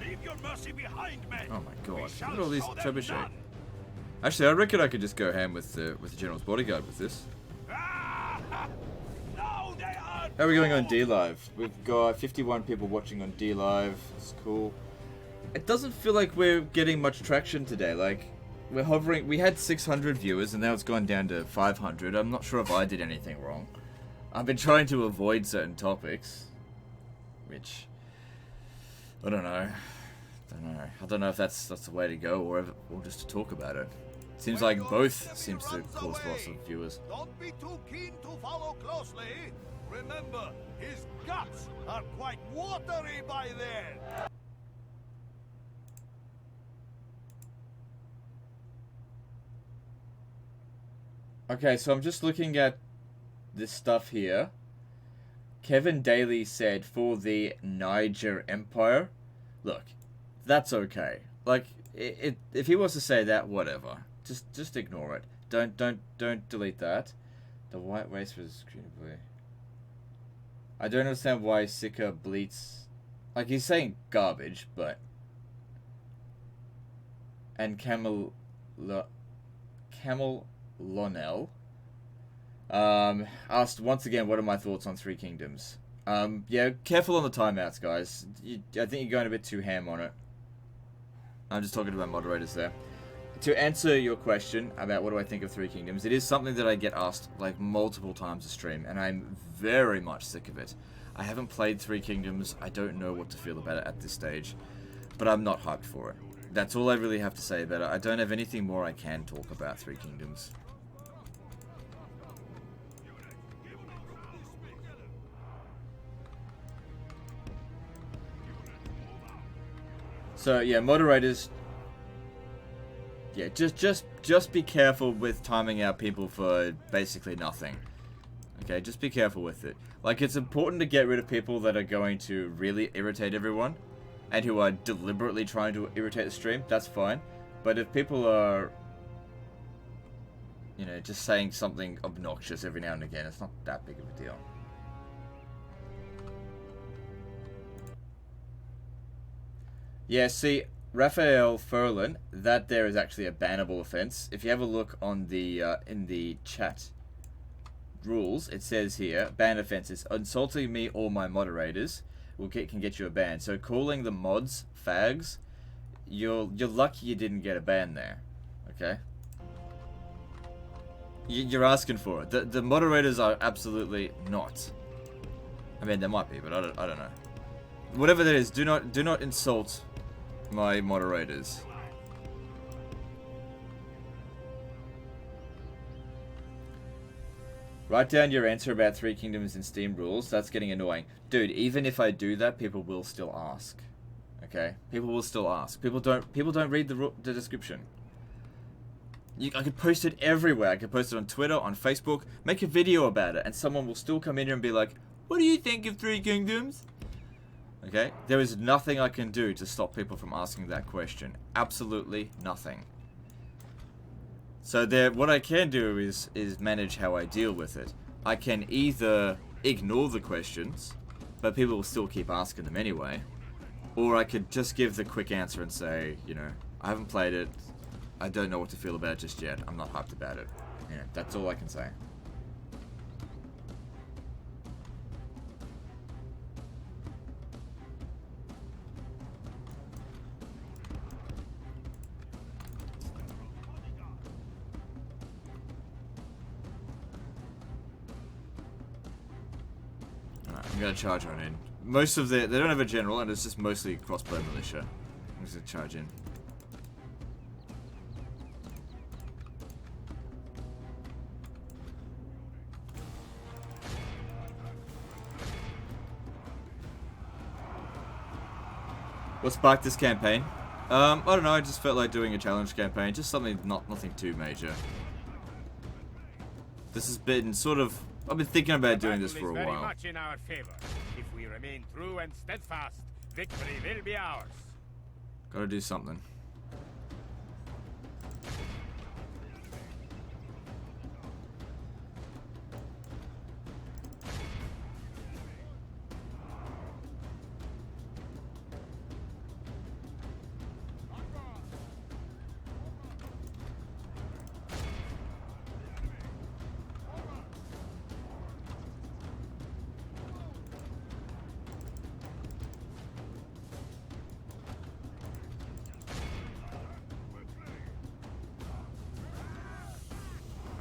Leave your mercy behind, men. Oh my god! We Look shall at all these show them trebuchets. none. Actually, I reckon I could just go ham with the general's bodyguard with this. No, they are. How are we going on D Live? We've got 51 people watching on D Live. It's cool. It doesn't feel like we're getting much traction today. Like, we're hovering. We had 600 viewers, and now it's gone down to 500. I'm not sure if I did anything wrong. I've been trying to avoid certain topics, which I don't know. I don't know if that's the way to go, or just to talk about it. Seems like both seems to cause lots of viewers. Don't be too keen to follow closely. Remember, his guts are quite watery by then. Okay, so I'm just looking at this stuff here. Kevin Daly said for the Niger Empire. Look, that's okay. Like, if he wants to say that, whatever. Just ignore it. Don't delete that. The white race was created by... I don't understand why Sika bleats... Like, he's saying garbage, but... And Camel Lonel asked once again, what are my thoughts on Three Kingdoms? Yeah, careful on the timeouts, guys. I think you're going a bit too ham on it. I'm just talking about moderators there. To answer your question about what do I think of Three Kingdoms, it is something that I get asked like multiple times a stream, and I'm very much sick of it. I haven't played Three Kingdoms. I don't know what to feel about it at this stage, but I'm not hyped for it. That's all I really have to say about it. I don't have anything more I can talk about Three Kingdoms. So yeah, moderators. Yeah, just be careful with timing out people for basically nothing. Okay, just be careful with it. Like, it's important to get rid of people that are going to really irritate everyone and who are deliberately trying to irritate the stream. That's fine. But if people are, you know, just saying something obnoxious every now and again, it's not that big of a deal. Yeah, see, Raphael Furlan, that there is actually a bannable offense. If you have a look on the in the chat rules, it says here, ban offenses: insulting me or my moderators can get you a ban. So calling the mods fags, you're lucky you didn't get a ban there. Okay, you're asking for it. The moderators are absolutely not. I mean, there might be, but I don't know. Whatever that is, do not insult my moderators. Write down your answer about Three Kingdoms and Steam rules. That's getting annoying. Dude, even if I do that, people will still ask. Okay? People will still ask. People don't read the description. I could post it everywhere. I could post it on Twitter, on Facebook, make a video about it, and someone will still come in here and be like, what do you think of Three Kingdoms? Okay? There is nothing I can do to stop people from asking that question. Absolutely nothing. So what I can do is manage how I deal with it. I can either ignore the questions, but people will still keep asking them anyway, or I could just give the quick answer and say, you know, I haven't played it, I don't know what to feel about it just yet, I'm not hyped about it. You know, that's all I can say. I'm gonna charge on in. Most of they don't have a general, and it's just mostly crossbow militia. I'm just gonna charge in. What sparked this campaign? I don't know. I just felt like doing a challenge campaign, just something nothing too major. This has been sort of. I've been thinking about doing this for a while. Very much in our favor. If we remain true and steadfast, victory will be ours. Gotta do something.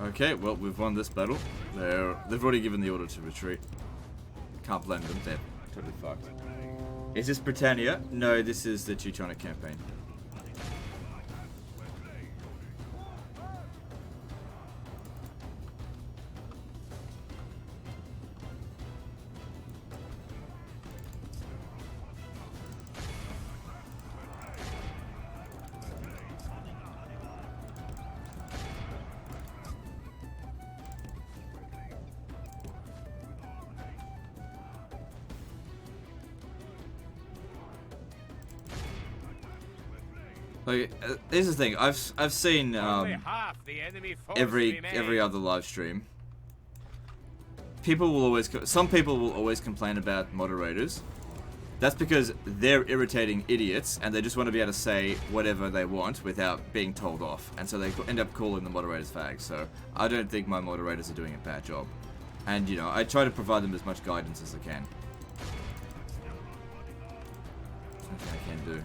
Okay, well, we've won this battle. They've already given the order to retreat. Can't blame them, they're totally fucked. Is this Britannia? No, this is the Teutonic campaign. Like, here's the thing. I've seen every other live stream. Some people will always complain about moderators. That's because they're irritating idiots and they just want to be able to say whatever they want without being told off, and so they end up calling the moderators fags. So I don't think my moderators are doing a bad job, and you know, I try to provide them as much guidance as I can. Something I can do.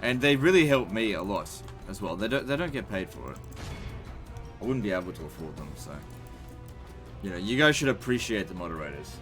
And they really help me a lot as well. They don't get paid for it. I wouldn't be able to afford them, so you know, you guys should appreciate the moderators.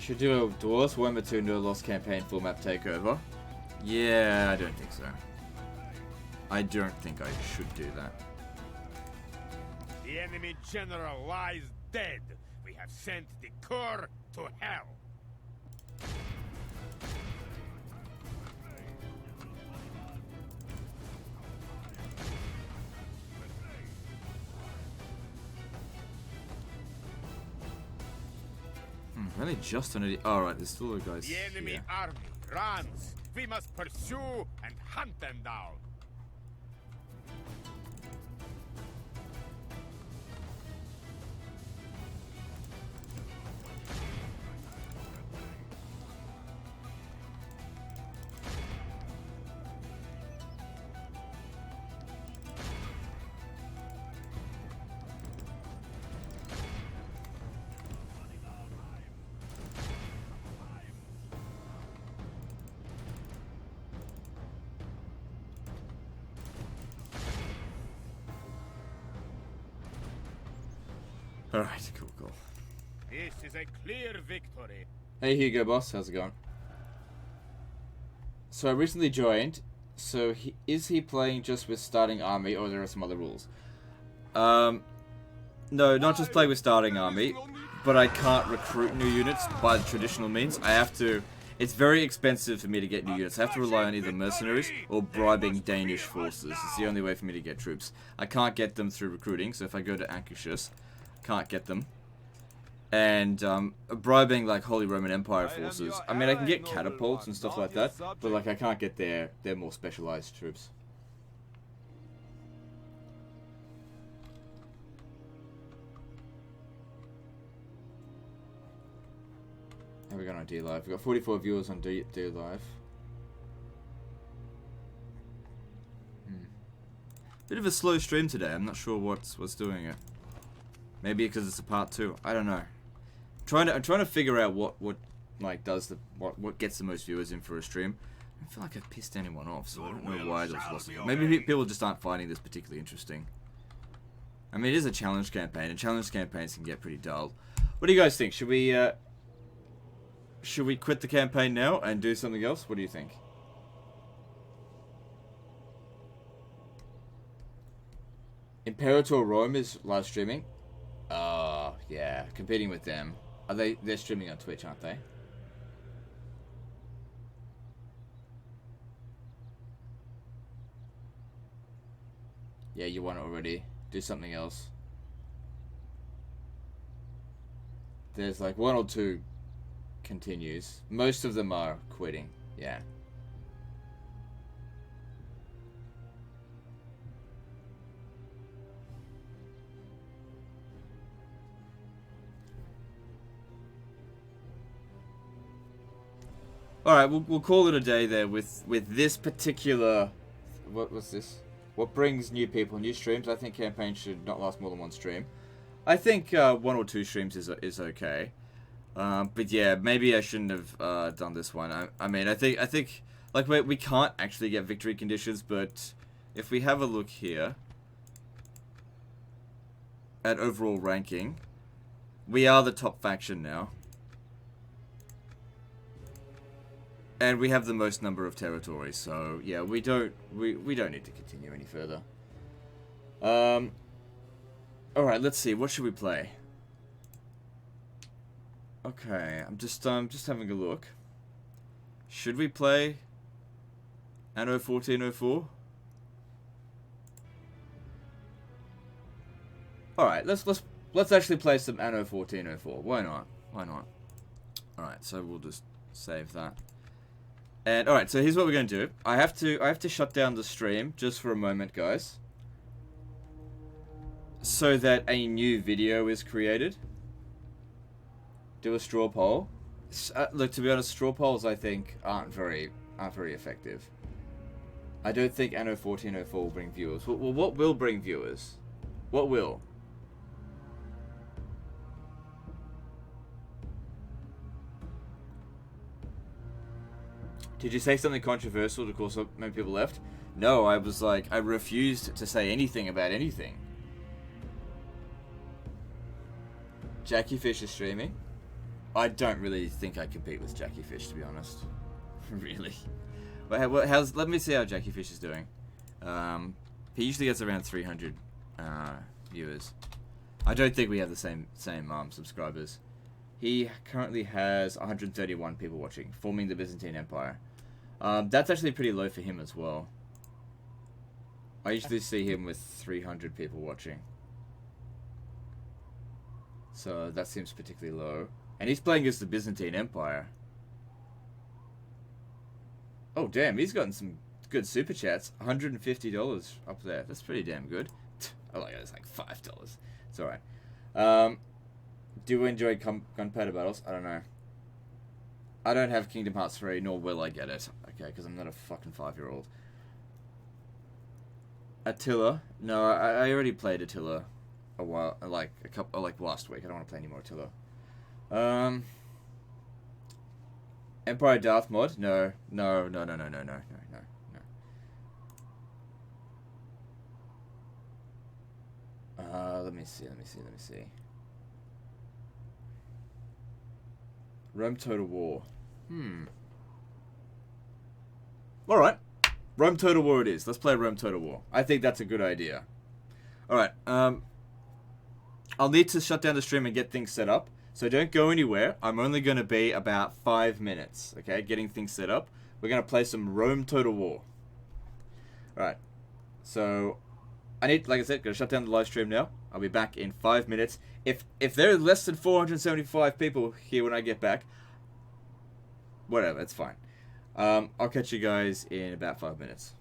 should do a Dwarves Warhammer 2 No Lost campaign full map takeover. Yeah, I don't think so. I don't think I should do that. The enemy general lies dead. We have sent the Corps to hell. Really just on it. Alright, there's still guys The enemy here. army runs. We must pursue and hunt them down. Alright, cool. This is a clear victory. Hey Hugo boss, how's it going? So I recently joined, so is he playing just with starting army or there are some other rules? No, not just play with starting army, but I can't recruit new units by the traditional means. I have to, it's very expensive for me to get new units. I have to rely on either mercenaries or bribing Danish forces. It's the only way for me to get troops. I can't get them through recruiting, so if I go to Ancient, can't get them. And bribing like Holy Roman Empire forces. I mean, I can get catapults and stuff like that, but like I can't get their more specialized troops. How we got on D Live? We've got 44 viewers on D Live. Bit of a slow stream today. I'm not sure what's doing it. Maybe because it's a part 2. I don't know. I'm trying to figure out what like does the what gets the most viewers in for a stream. I don't feel like I've pissed anyone off, so I don't know why there's lots of. Maybe people just aren't finding this particularly interesting. I mean, it is a challenge campaign, and challenge campaigns can get pretty dull. What do you guys think? Should we quit the campaign now and do something else? What do you think? Imperator Rome is live streaming. Yeah, competing with them. They're streaming on Twitch, aren't they? Yeah, you won it already. Do something else. There's like 1 or 2 continues. Most of them are quitting. Yeah. Alright, we'll call it a day there with this particular... What's this? What brings new people, new streams? I think campaigns should not last more than 1 stream. I think 1 or 2 streams is okay. But yeah, maybe I shouldn't have done this one. I mean, I think like we can't actually get victory conditions, but if we have a look here at overall ranking, we are the top faction now. And we have the most number of territories, so yeah, we don't need to continue any further. Alright, let's see, what should we play? Okay, I'm just having a look. Should we play Anno 1404? Alright, let's actually play some Anno 1404. Why not? Alright, so we'll just save that. And alright, so here's what we're gonna do. I have to shut down the stream just for a moment, guys. So that a new video is created. Do a straw poll. Look, to be honest, straw polls I think aren't very effective. I don't think Anno 1404 will bring viewers. Well, what will bring viewers? What will? Did you say something controversial to cause so many people left? No, I was like, I refused to say anything about anything. Jackie Fish is streaming. I don't really think I compete with Jackie Fish, to be honest. Really. But how's? Let me see how Jackie Fish is doing. He usually gets around 300 viewers. I don't think we have the same subscribers. He currently has 131 people watching, forming the Byzantine Empire. That's actually pretty low for him as well. I usually see him with 300 people watching. So that seems particularly low. And he's playing against the Byzantine Empire. Oh damn, he's gotten some good super chats. $150 up there. That's pretty damn good. Oh, like it's like $5. It's alright. Do you enjoy gunpowder battles? I don't know. I don't have Kingdom Hearts 3, nor will I get it. Okay, because I'm not a fucking 5-year-old. Attila? No, I already played Attila a while, like last week. I don't want to play any more Attila. Empire Darth mod? No. Let me see. Rome Total War. Alright. Rome Total War it is. Let's play Rome Total War. I think that's a good idea. Alright, I'll need to shut down the stream and get things set up. So don't go anywhere. I'm only going to be about 5 minutes, okay, getting things set up. We're going to play some Rome Total War. Alright. So, I need, like I said, going to shut down the live stream now. I'll be back in 5 minutes. If there are less than 475 people here when I get back, whatever, it's fine. I'll catch you guys in about 5 minutes.